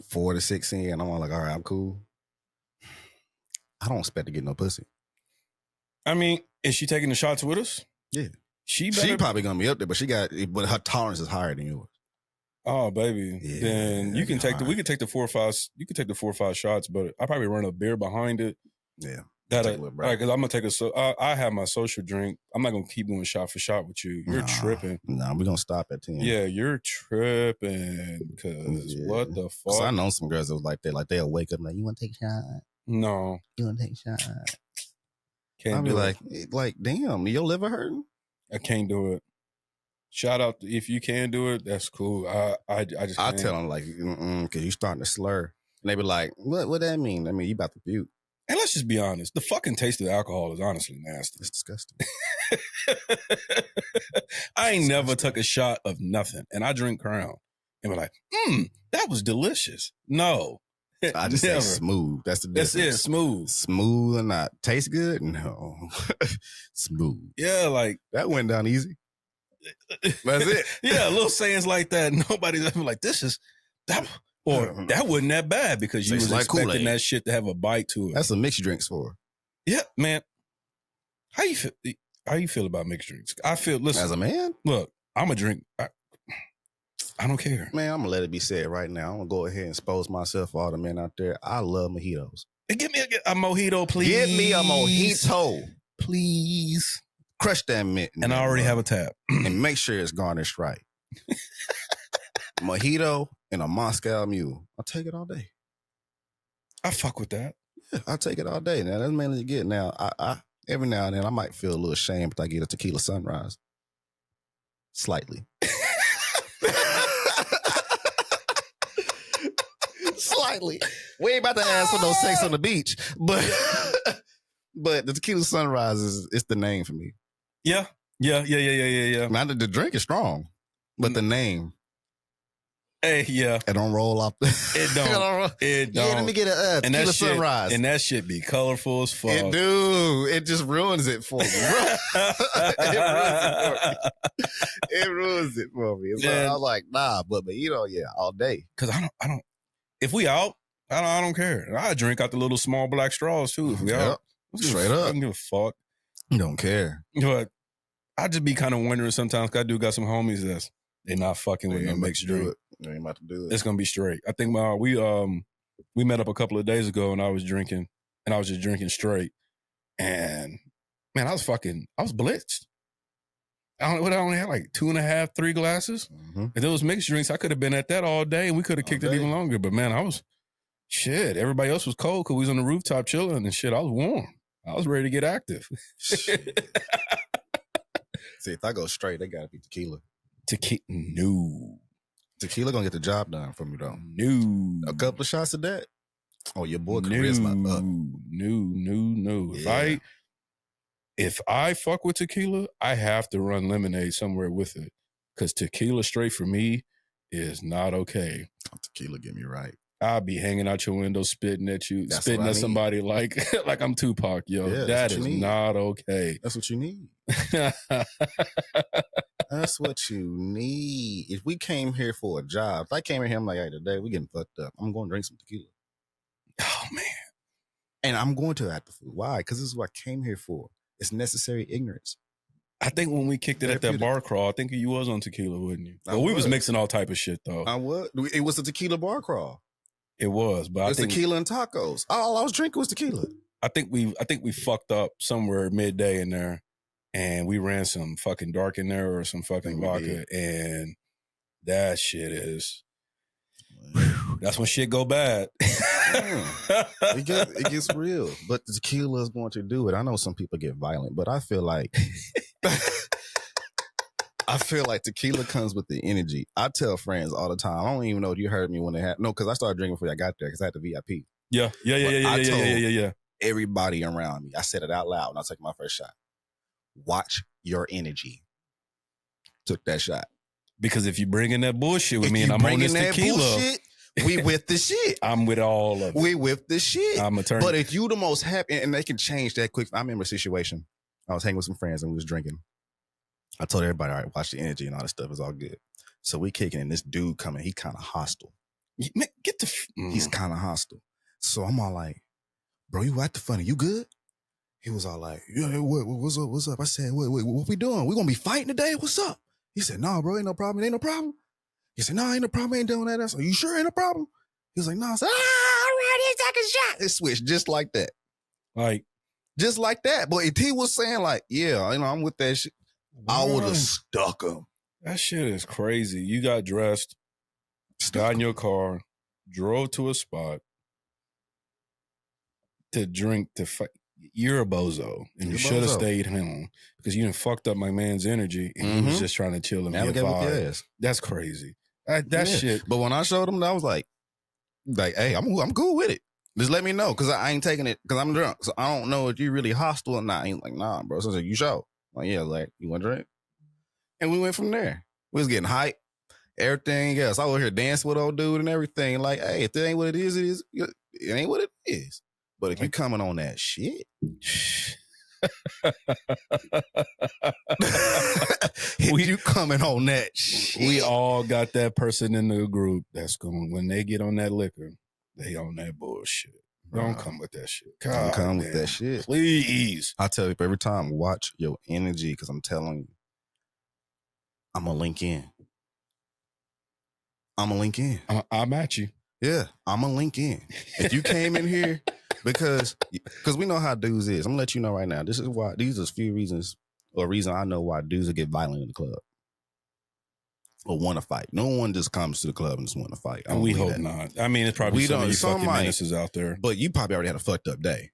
4 to 6 in, I'm all like, all right, I'm cool. I don't expect to get no pussy. I mean, is she taking the shots with us? Yeah. She probably gonna be up there, but her tolerance is higher than yours. Oh, baby. Yeah, then you can take we can take the 4 or 5. You can take the 4 or 5 shots, but I probably run a beer behind it. Yeah. Because I'm gonna take I have my social drink. I'm not gonna keep going shot for shot with you. You're tripping. Nah, we're gonna stop at 10. Yeah, you're tripping. Because what the fuck? I know some girls that was like that. Like they'll wake up like, you want to take a shot? No. You want to take a shot? Can't I'll be like, damn, your liver hurting? I can't do it. Shout out if you can do it, that's cool. I just I tell them like, because you starting to slur, and they be like, what that mean? I mean, you about to puke. And let's just be honest, the fucking taste of alcohol is honestly nasty. It's disgusting. I ain't never took a shot of nothing, and I drink Crown, and we're like, that was delicious. No. I just say smooth. That's the difference. That's it, smooth. Smooth or not. Taste good? No. Smooth. Yeah, like. That went down easy. That's it. Yeah, little sayings like that. Nobody's ever like, this is, that, or that wasn't that bad because you was like expecting Kool-Aid. That shit to have a bite to it. That's what mixed drinks for. Yeah, man. How you feel about mixed drinks? I feel, listen. As a man? Look, I'm a drink. I don't care. Man, I'm going to let it be said right now. I'm going to go ahead and expose myself for all the men out there. I love mojitos. Give me a mojito, please. Give me a mojito. Please. Crush that mint. And I already have a tap. And make sure it's garnished right. Mojito and a Moscow Mule. I'll take it all day. I fuck with that. Yeah, I'll take it all day. Now, that's mainly you get. Now, I every now and then, I might feel a little ashamed if I get a tequila sunrise. Slightly. Slightly. We ain't about to ask for no sex on the beach, but the tequila sunrise is the name for me. Yeah. Now the drink is strong, but the name. Hey, yeah. It don't roll off. It don't. It don't. Yeah, let me get a tequila sunrise. And that shit be colorful as fuck. It do. It just ruins it for me, bro. It ruins it for me. So I was like, nah, but all day. Cause I don't. If we out, I don't care. I drink out the little small black straws too. If we out, straight up, I don't give a fuck. You don't care. But I just be kind of wondering sometimes. Cause I do got some homies that's they not fucking with no mixed drink. They ain't about to do it. It's gonna be straight. I think we met up a couple of days ago and I was just drinking straight. And man, I was blitzed. I only had like 2.5, 3 glasses. Mm-hmm. If there was mixed drinks, I could have been at that all day and we could have kicked it even longer. But man, everybody else was cold because we was on the rooftop chilling and shit. I was warm. I was ready to get active. See, if I go straight, they gotta be tequila. No. Tequila gonna get the job done for me though. No. A couple of shots of that. Oh, your boy charisma up. No. Yeah. If I fuck with tequila, I have to run lemonade somewhere with it. Because tequila straight for me is not okay. Tequila get me right. I'll be hanging out your window, spitting at you, spitting at somebody like I'm Tupac, yo. Yeah, that is not okay. That's what you need. That's what you need. If we came here for a job, if I came in here, I'm like, hey, today we getting fucked up. I'm going to drink some tequila. Oh, man. And I'm going to at the food. Why? Because this is what I came here for. It's necessary ignorance. I think when we kicked it at that bar crawl, I think you was on tequila, wasn't you? But we was mixing all type of shit, though. I was. It was a tequila bar crawl. It was, but I think tequila and tacos. All I was drinking was tequila. I think we fucked up somewhere midday in there, and we ran some fucking dark in there or some fucking vodka, and that shit is. That's when shit go bad. It gets real, but the tequila is going to do it. I know some people get violent, but I feel like tequila comes with the energy. I tell friends all the time. I don't even know if you heard me when they had because I started drinking before I got there because I had the VIP. Yeah. Everybody around me. I said it out loud when I took my first shot. Watch your energy. Took that shot. Because if you bring in that bullshit with me and I'm on this tequila, bullshit, we with the shit. I'm with all of it. We with the shit. I'm a turn. But if you the most happy, and they can change that quick. I remember a situation. I was hanging with some friends and we was drinking. I told everybody, all right, watch the energy and all this stuff is all good. So we kicking and this dude coming, he kind of hostile. He's kind of hostile. So I'm all like, bro, you acting funny. You good? He was all like, yeah, what's up? I said, what we doing? We gonna be fighting today? What's up? He said, no, bro, ain't no problem. It ain't no problem. He said, no, ain't no problem. Ain't doing that. I said, you sure ain't no problem? He was like, no. I said, all right, he's taking a shot. It switched just like that. Just like that. But if he was saying like, yeah, I'm with that shit, I would have stuck him. That shit is crazy. You got dressed, got in your car, drove to a spot to drink to fight. You're a bozo, and you should have stayed home because you done fucked up my man's energy, and he was just trying to chill and be a vibe. That's crazy. That shit. But when I showed him, I was like, hey, I'm cool with it. Just let me know because I ain't taking it because I'm drunk. So I don't know if you really hostile or not. He's like, nah, bro. So I was like, you show? Like, yeah, like you want to drink? And we went from there. We was getting hype, everything else. I was here dancing with old dude and everything. Like, hey, if that ain't what it is, it is. It ain't what it is. But if you coming on that shit, you coming on that shit. We all got that person in the group that's going, when they get on that liquor, they on that bullshit. Don't come with that shit. Don't come with that shit. Please. I tell you every time, watch your energy because I'm telling you, I'm going to link in. I'm at you. Yeah, I'm going to link in. If you came in here, because we know how dudes is. I'm going to let you know right now. This is why, these are a few reasons, or reason I know why dudes will get violent in the club. Or want to fight. No one just comes to the club and just want to fight. And we hope not. I mean, it's probably some of you fucking menaces out there. But you probably already had a fucked up day.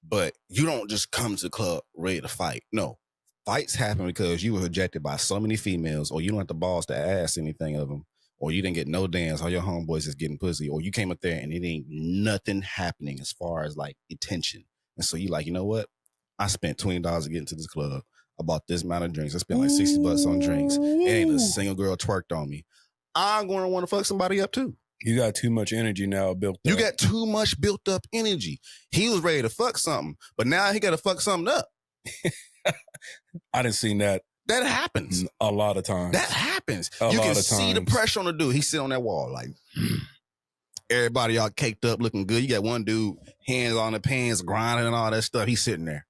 But you don't just come to the club ready to fight. No. Fights happen because you were rejected by so many females, or you don't have the balls to ask anything of them, or you didn't get no dance, all your homeboys is getting pussy, or you came up there and it ain't nothing happening as far as like attention. And so you like, you know what? I spent $20 to get into this club. I bought this amount of drinks. I spent like $60 on drinks. It ain't a single girl twerked on me. I'm going to want to fuck somebody up too. You got too much energy now built up. You got too much built up energy. He was ready to fuck something, but now he got to fuck something up. I didn't see that. That happens. A lot of times. That happens. You can see the pressure on the dude. He's sitting on that wall like, everybody all caked up looking good. You got one dude, hands on the pants, grinding and all that stuff. He's sitting there.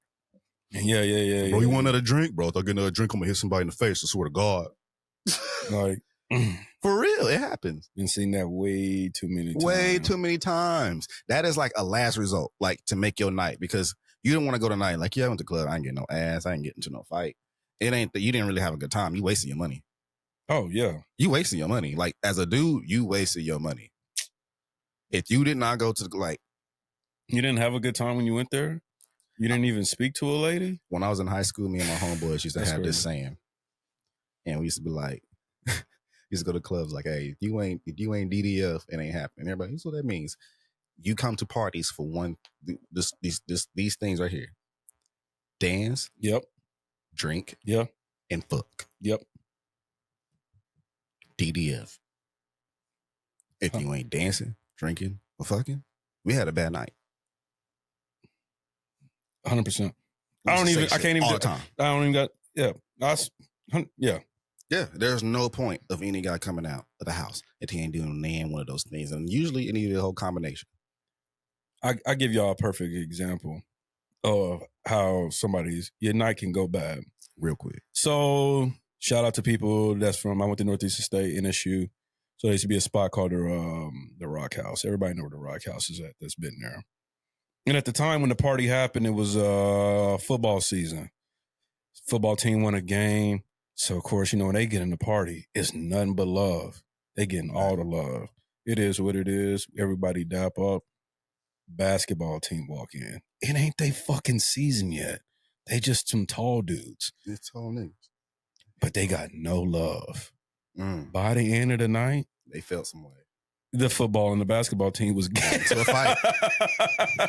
Yeah. Bro, you want another drink? Bro, if I get another drink, I'm going to hit somebody in the face. I swear to God. Like, for real, it happens. Been seeing that way too many times. Way too many times. That is like a last result, like to make your night, because you don't want to go tonight. Like, yeah, I went to the club. I ain't getting no ass. I ain't getting into no fight. It ain't that you didn't really have a good time. You wasting your money. Oh, yeah. You wasting your money. Like, as a dude, you wasted your money. If you did not go to the, like. You didn't have a good time when you went there? You didn't even speak to a lady? When I was in high school, me and my homeboys used to have this saying. And we used to be like, used to go to clubs like, hey, if you ain't DDF, it ain't happening. Everybody, here's what that means. You come to parties for these things right here. Dance. Yep. Drink. Yep. And fuck. Yep. DDF. If you ain't dancing, drinking, or fucking, we had a bad night. 100%. I can't even. All the time. I don't even got, yeah. Yeah, there's no point of any guy coming out of the house if he ain't doing one of those things. And usually it needs a whole combination. I give y'all a perfect example of how your night can go bad. Real quick. So shout out to people I went to Northeastern State, NSU. So there used to be a spot called the Rock House. Everybody know where the Rock House is at that's been there. And at the time when the party happened, it was football season. Football team won a game. So, of course, when they get in the party, it's nothing but love. They getting all the love. It is what it is. Everybody dap up. Basketball team walk in. It ain't they fucking season yet. They just some tall dudes. It's tall niggas. But they got no love. By the end of the night, they felt some way. The football and the basketball team was getting to a fight.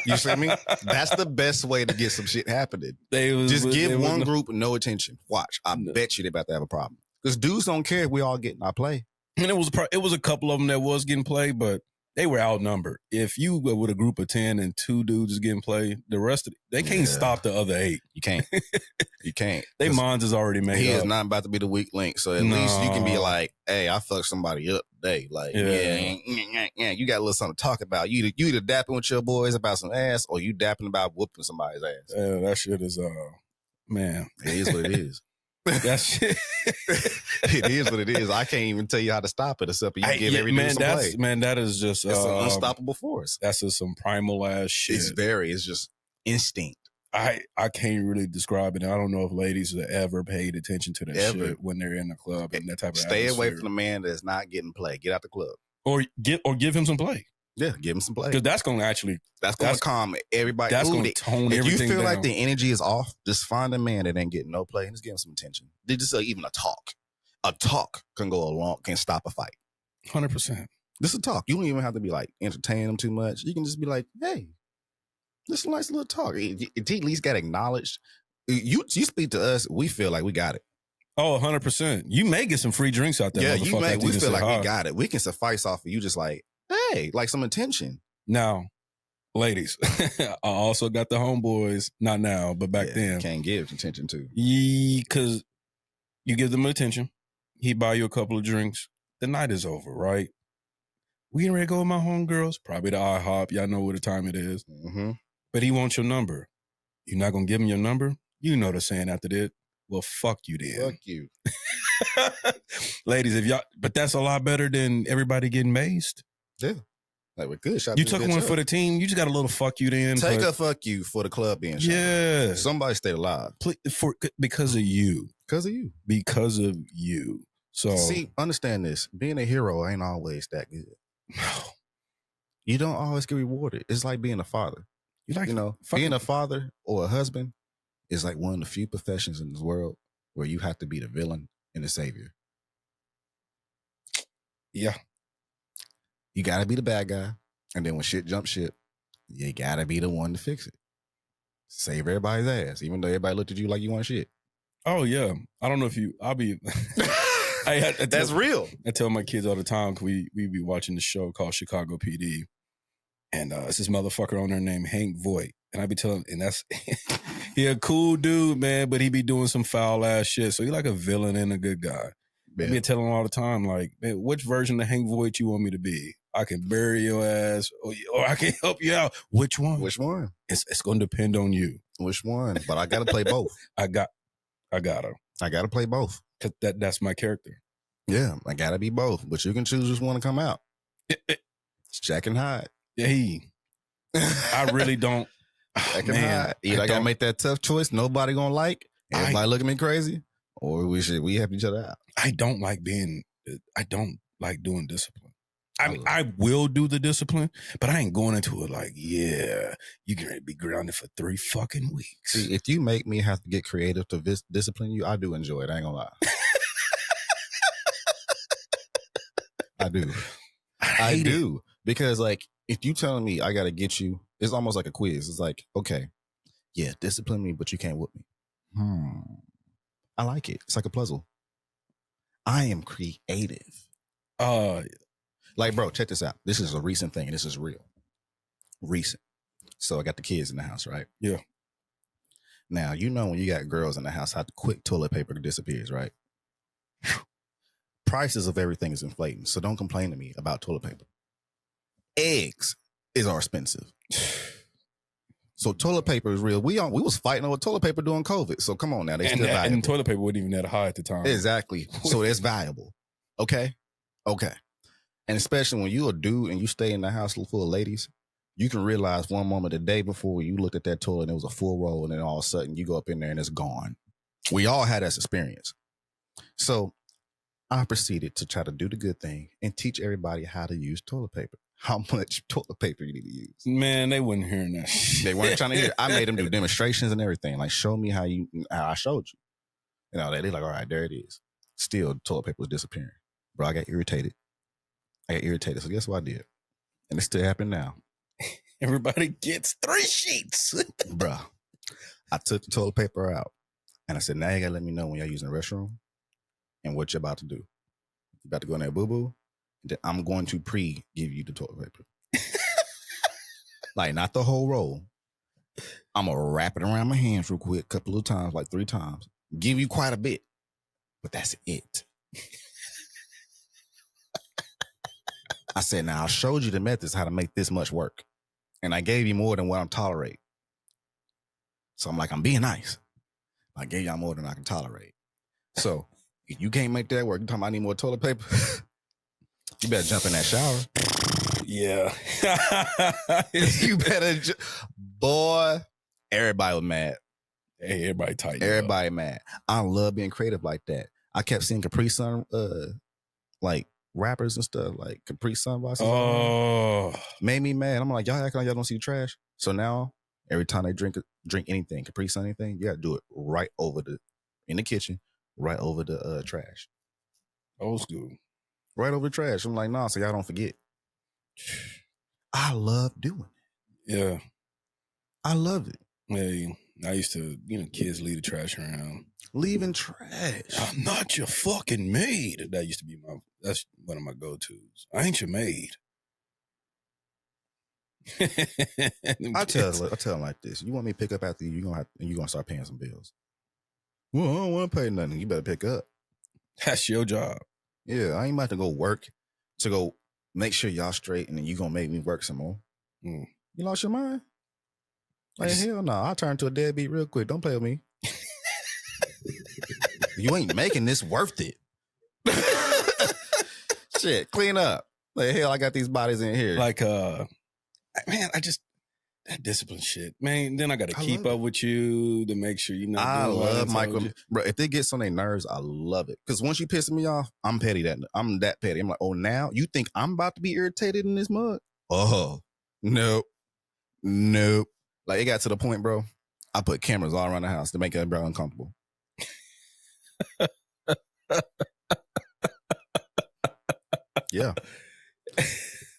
You see me? That's the best way to get some shit happening. Give one group no attention. Watch. I bet you they about to have a problem. Because dudes don't care if we all get in our play. And it was a couple of them that was getting played, but they were outnumbered. If you were with a group of 10 and 2 dudes is getting played, the rest of they can't stop the other 8. You can't. You can't. They minds is already made He up. is not about to be the weak link. So at least you can be like, hey, I fucked somebody up today. Like, yeah, you got a little something to talk about. You either dapping with your boys about some ass or you dapping about whooping somebody's ass. Yeah, that shit is, man. It is what it is. That shit. It is what it is. I can't even tell you how to stop it except you give every dude some play. Man, that is just it's an unstoppable force. That's just some primal ass shit. It's just instinct. I can't really describe it. I don't know if ladies have ever paid attention to that shit when they're in the club and that type of Stay atmosphere. away from the man that's not getting play. Get out the club. Or give him some play. Yeah, give him some play. Because that's going to calm everybody. That's going to tone everything down. If you feel like the energy is off, just find a man that ain't getting no play and just give him some attention. Just even a talk. A talk can stop a fight. 100%. Just a talk. You don't even have to be like entertaining them too much. You can just be like, hey, this is a nice little talk. It at least got acknowledged. You speak to us, we feel like we got it. Oh, 100%. You may get some free drinks out there. Yeah, we feel like we got it. We can suffice off of you just like, hey, like some attention. Now, ladies, I also got the homeboys, not now, but back then. Can't give attention to. Because you give them attention. He buy you a couple of drinks. The night is over, right? We getting ready to go with my homegirls. Probably the IHOP. Y'all know what the time it is. Mm-hmm. But he wants your number. You're not going to give him your number? You know the saying after that. Well, fuck you then. Fuck you. Ladies, but that's a lot better than everybody getting mazed. Yeah. Like we're good. You took one for the team. You just got a little fuck you then. Take a fuck you for the club being shot. Yeah. Somebody stay alive. Because of you. Because of you. Because of you. So see, understand this. Being a hero ain't always that good. You don't always get rewarded. It's like being a father. Being a father or a husband is like one of the few professions in this world where you have to be the villain and the savior. Yeah. You gotta be the bad guy. And then when shit jump ship, you gotta be the one to fix it. Save everybody's ass, even though everybody looked at you like you want shit. Oh, yeah. I don't know if I'll be... That's real. I tell my kids all the time, we be watching the show called Chicago PD. And it's this motherfucker on there named Hank Voight. And I be telling, and that's, he a cool dude, man, but he be doing some foul ass shit. So he like a villain and a good guy. Yeah. I be telling him all the time, like, man, which version of Hank Voight you want me to be? I can bury your ass or I can help you out. Which one? Which one? It's going to depend on you. Which one? But I got to play both. I got to. I got to play both. Cause that's my character. Yeah, I got to be both. But you can choose which one to come out. It's Jack and Hyde. Hey, I really don't. Either I gotta make that tough choice. Nobody gonna like. Everybody looking at me crazy, or we help each other out. I don't like doing discipline. I will do the discipline, but I ain't going into it like, yeah, you're gonna be grounded for 3 fucking weeks. See, if you make me have to get creative to discipline you, I do enjoy it. I ain't gonna lie. I do. I do. Because like, if you telling me I got to get you, it's almost like a quiz. It's like, okay, yeah, discipline me, but you can't whoop me. I like it. It's like a puzzle. I am creative. Like, bro, check this out. This is a recent thing, and this is real. Recent. So I got the kids in the house, right? Yeah. Now, you know when you got girls in the house, how quick toilet paper disappears, right? Prices of everything is inflating, so don't complain to me about toilet paper. Eggs are expensive. So toilet paper is real. We was fighting over toilet paper during COVID. So come on now. And toilet paper wasn't even that high at the time. Exactly. So it's valuable. Okay. And especially when you're a dude and you stay in the house full of ladies, you can realize one moment the day before you looked at that toilet and it was a full roll, and then all of a sudden you go up in there and it's gone. We all had that experience. So I proceeded to try to do the good thing and teach everybody how to use toilet paper. How much toilet paper you need to use. Man, they wasn't hearing that shit. They weren't trying to hear it. I made them do demonstrations and everything. Like, show me how I showed you. You know, they're like, all right, there it is. Still, toilet paper was disappearing. Bro, I got irritated. So guess what I did? And it's still happening now. Everybody gets 3 sheets. Bro, I took the toilet paper out. And I said, now you got to let me know when y'all using the restroom and what you're about to do. You about to go in there, boo-boo? I'm going to give you the toilet paper. Like, not the whole roll. I'm going to wrap it around my hands real quick, a couple of times, like 3 times. Give you quite a bit. But that's it. I said, now I showed you the methods how to make this much work. And I gave you more than what I'm tolerating. So I'm like, I'm being nice. I gave y'all more than I can tolerate. So if you can't make that work, you talking about I need more toilet paper? You better jump in that shower. Yeah. You better, boy. Everybody was mad. Hey, everybody tight. Everybody mad. I love being creative like that. I kept seeing Capri Sun, like rappers and stuff, like Capri Sun boxes. Oh, made me mad. I'm like, y'all acting like y'all don't see trash. So now, every time they drink anything, Capri Sun anything, you got to do it right over in the kitchen, right over the trash. Old school. Right over the trash. I'm like, nah, so y'all don't forget. I love doing it. Yeah. I love it. Hey, I used to, kids leave the trash around. Leaving trash. I'm not your fucking maid. That used to be that's one of my go-tos. I ain't your maid. I tell them like this. You want me to pick up after you, you're gonna start paying some bills. Well, I don't want to pay nothing. You better pick up. That's your job. Yeah, I ain't about to go work to go make sure y'all straight, and then you gonna make me work some more. You lost your mind? Like, hell no. I'll turn to a deadbeat real quick. Don't play with me. You ain't making this worth it. Shit, clean up. Like, hell, I got these bodies in here. Like, man, that discipline shit, man. Then I got to keep up with you to make sure I love Michael. Bro, if it gets on their nerves, I love it. Because once you piss me off, I'm petty. I'm that petty. I'm like, oh, now you think I'm about to be irritated in this mug? Oh, nope. Like, it got to the point, bro. I put cameras all around the house to make everybody uncomfortable. Yeah.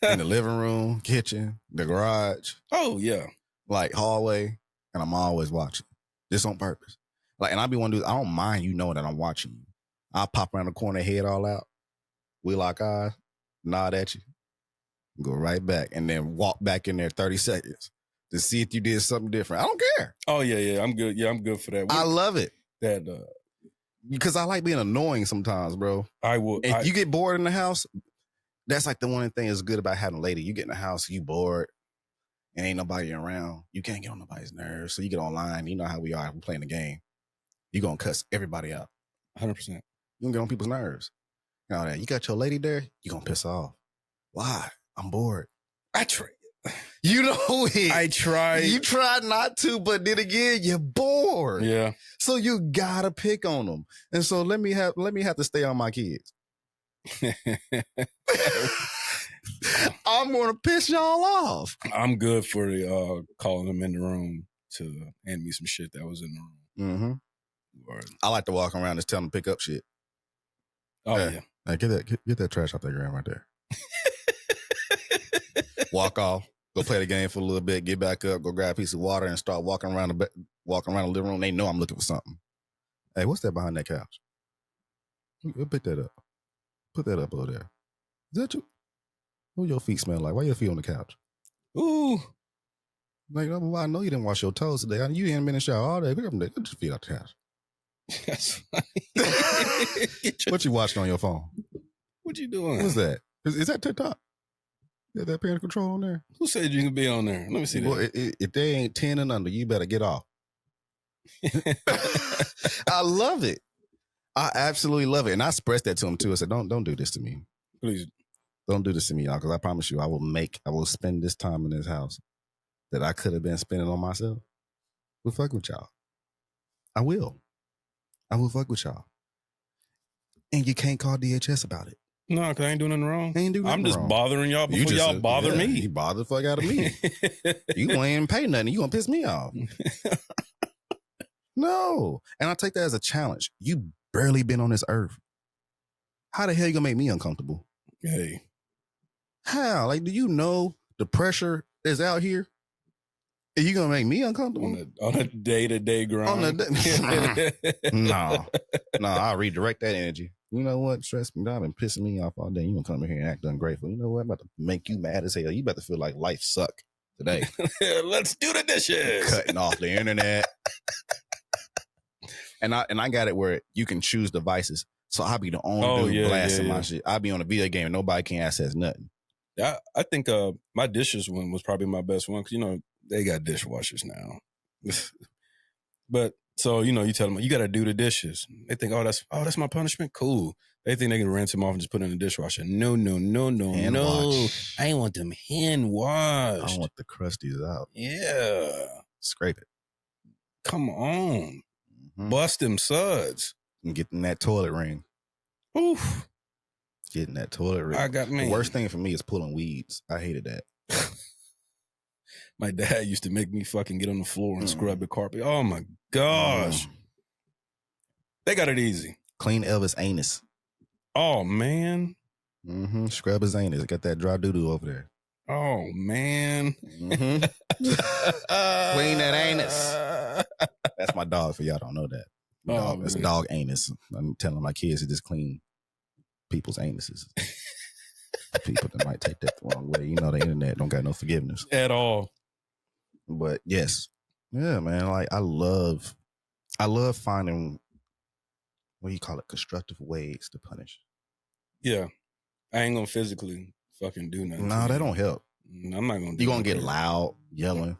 In the living room, kitchen, the garage. Oh, yeah. Like hallway. And I'm always watching. Just on purpose. Like, and I be one to do, I don't mind you knowing that I'm watching you. I'll pop around the corner, head all out. We lock eyes, nod at you, go right back, and then walk back in there 30 seconds to see if you did something different. I don't care. Oh, yeah. I'm good. Yeah, I'm good for that. I love it. That because I like being annoying sometimes, bro. I will. If you get bored in the house, that's like the one thing that's good about having a lady. You get in the house, you bored, and ain't nobody around. You can't get on nobody's nerves. So you get online. You know how we are. We're playing the game. You're going to cuss everybody out. 100%. You going to get on people's nerves. You know that. You got your lady there, you're going to piss off. Why? I'm bored. I try. You know it. I try. You try not to, but then again, you're bored. Yeah. So you gotta pick on them. And so let me have to stay on my kids. I'm gonna piss y'all off. I'm good for calling them in the room to hand me some shit that was in the room. Mm-hmm. I like to walk around and tell them to pick up shit. Oh yeah. Hey, get that trash off that ground right there. Walk off. Go play the game for a little bit, get back up, go grab a piece of water, and start walking around the living room. They know I'm looking for something. Hey, what's that behind that couch? Pick that up. Put that up over there. Is that you? What your feet smell like? Why your feet on the couch? Ooh. Like, well, I know you didn't wash your toes today. You ain't been in the shower all day. Pick up there. Get your feet out the couch. That's funny. What you watching on your phone? What you doing? What's that? Is that TikTok? Got that parent control on there? Who said you can be on there? Let me see that. Well, if they ain't 10 and under, you better get off. I love it. I absolutely love it. And I expressed that to him too. I said, don't do this to me. Please. Don't do this to me, y'all, because I promise you, I will spend this time in this house that I could have been spending on myself. We'll fuck with y'all. I will fuck with y'all. And you can't call DHS about it. No, because I ain't doing nothing wrong. I'm just bothering y'all before y'all bother me. You bother the fuck out of me. You ain't even pay nothing. You gonna piss me off. No. And I take that as a challenge. You barely been on this earth. How the hell you gonna make me uncomfortable? Hey. How? Like, do you know the pressure is out here? Are you gonna make me uncomfortable? On a day-to-day grind. No, I'll redirect that energy. You know what? Stress me out and pissing me off all day. You gonna come in here and act ungrateful. You know what? I'm about to make you mad as hell. You about to feel like life suck today. Let's do the dishes. Cutting off the internet. And I got it where you can choose devices. So I'll be the only dude blasting my shit. I'll be on a video game and nobody can access nothing. I think my dishes one was probably my best one because, they got dishwashers now. But so, you tell them, you got to do the dishes. They think, that's my punishment? Cool. They think they can rinse them off and just put it in the dishwasher. No. Wash. I want them hand washed. I want the crusties out. Yeah. Scrape it. Come on. Mm-hmm. Bust them suds. And getting that toilet ring. Oof. Getting that toilet ring. The worst thing for me is pulling weeds. I hated that. My dad used to make me fucking get on the floor and scrub the carpet. Oh my gosh. They got it easy. Clean Elvis' anus. Oh man. Mm-hmm. Scrub his anus. Got that dry doo-doo over there. Oh man. Mm-hmm. Clean that anus. That's my dog, for y'all don't know that. It's a dog anus. I'm telling my kids to just clean people's anuses. People that might take that the wrong way. The internet don't got no forgiveness. At all. But yes. Yeah, man. Like I love finding, what do you call it, constructive ways to punish. Yeah. I ain't gonna physically fucking do nothing. No, that don't help. I'm not gonna do You're gonna get loud, yelling.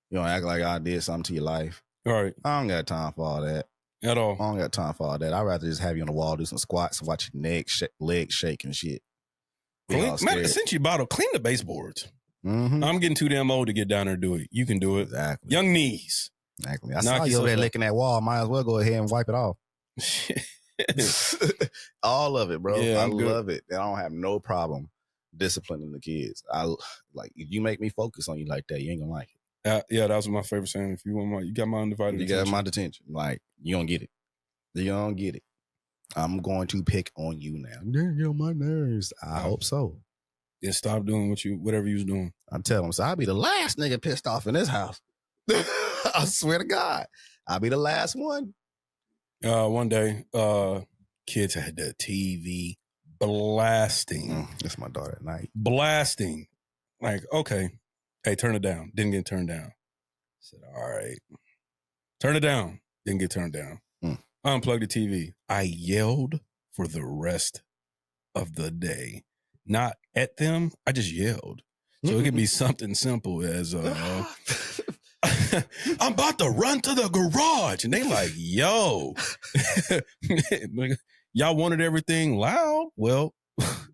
You gonna act like I did something to your life. All right. I don't got time for all that. At all. I don't got time for all that. I'd rather just have you on the wall, do some squats, watch your legs shake and shit. Since you bottle, clean the baseboards. Mm-hmm. I'm getting too damn old to get down there and do it. You can do it. Exactly. Young knees. Exactly. I saw you over there licking that wall. Might as well go ahead and wipe it off. All of it, bro. Yeah, I love it. I don't have no problem disciplining the kids. If you make me focus on you like that, you ain't gonna like it. Yeah, that was my favorite saying. If you want you got my undivided attention. You got my attention. Like, you don't get it. You don't get it. I'm going to pick on you now. You're getting on my nerves. I hope so. Yeah, stop doing whatever you was doing. I tell him, so I'll be the last nigga pissed off in this house. I swear to God, I'll be the last one. One day, kids had the TV blasting. That's my daughter at night. Blasting. Like, okay, hey, turn it down. Didn't get turned down. I said, all right. Turn it down. Didn't get turned down. Unplugged the TV. I yelled for the rest of the day. Not at them. I just yelled. So it could be something simple as, I'm about to run to the garage. And they like, yo, y'all wanted everything loud? Well,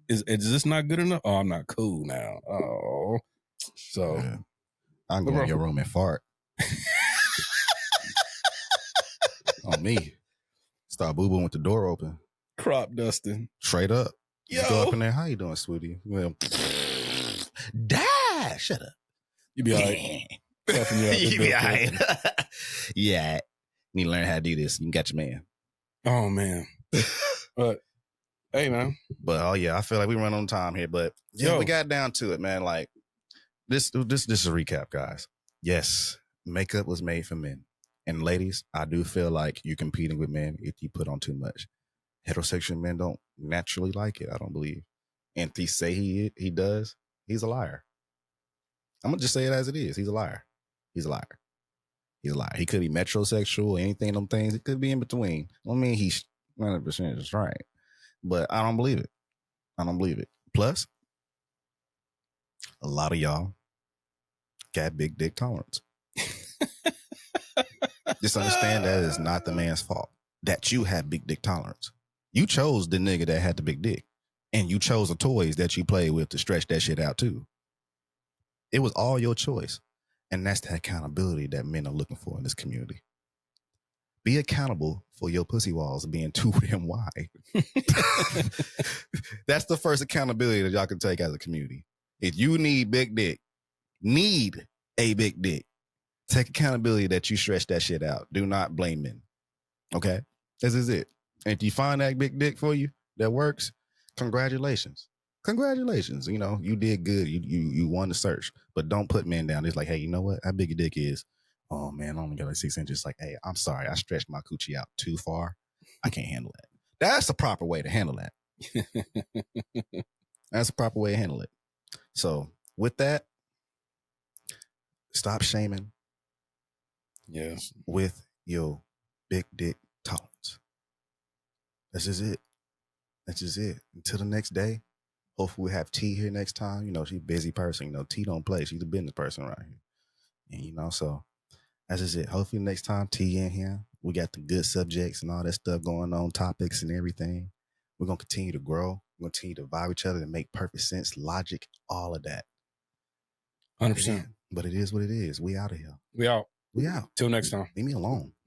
is this not good enough? Oh, I'm not cool now. Oh. So. Yeah. I'm going to your room and fart. On me. Start boo-booing with the door open. Crop dusting. Straight up. Yo. Go up in there. How you doing, sweetie? Well, die. Shut up. You be all right. You be all right. Yeah. You need to learn how to do this. You got your man. Oh, man. But, hey, man. But, oh, yeah, I feel like we run on time here. But, yeah, we got down to it, man. Like, this is a recap, guys. Yes, makeup was made for men. And ladies, I do feel like you're competing with men if you put on too much. Heterosexual men don't naturally like it, I don't believe. And if he say he does, he's a liar. I'm going to just say it as it is. He's a liar. He's a liar. He's a liar. He could be metrosexual or anything, them things. It could be in between. I mean, he's 100% just right. But I don't believe it. I don't believe it. Plus, a lot of y'all got big dick tolerance. Just understand that is not the man's fault that you have big dick tolerance. You chose the nigga that had the big dick, and you chose the toys that you played with to stretch that shit out too. It was all your choice, and that's the accountability that men are looking for in this community. Be accountable for your pussy walls being too damn wide. That's the first accountability that y'all can take as a community. If you need big dick, need a big dick, take accountability that you stretch that shit out. Do not blame men. Okay? This is it. And if you find that big dick for you that works, congratulations. Congratulations. You know, you did good. You won the search. But don't put men down. It's like, hey, you know what? How big your dick is? Oh, man, I only got like 6 inches. Like, hey, I'm sorry. I stretched my coochie out too far. I can't handle that. That's the proper way to handle that. That's the proper way to handle it. So with that, stop shaming. Yes. With your big dick tolerance. That's just it. That's just it. Until the next day. Hopefully we have T here next time. You know, she's a busy person. You know, T don't play. She's a business person right here. And, you know, so that's just it. Hopefully next time T in here, we got the good subjects and all that stuff going on, topics and everything. We're going to continue to grow. We're going to continue to vibe each other and make perfect sense, logic, all of that. 100%. But it is what it is. We out of here. We out. We out. Till next time. Leave me alone.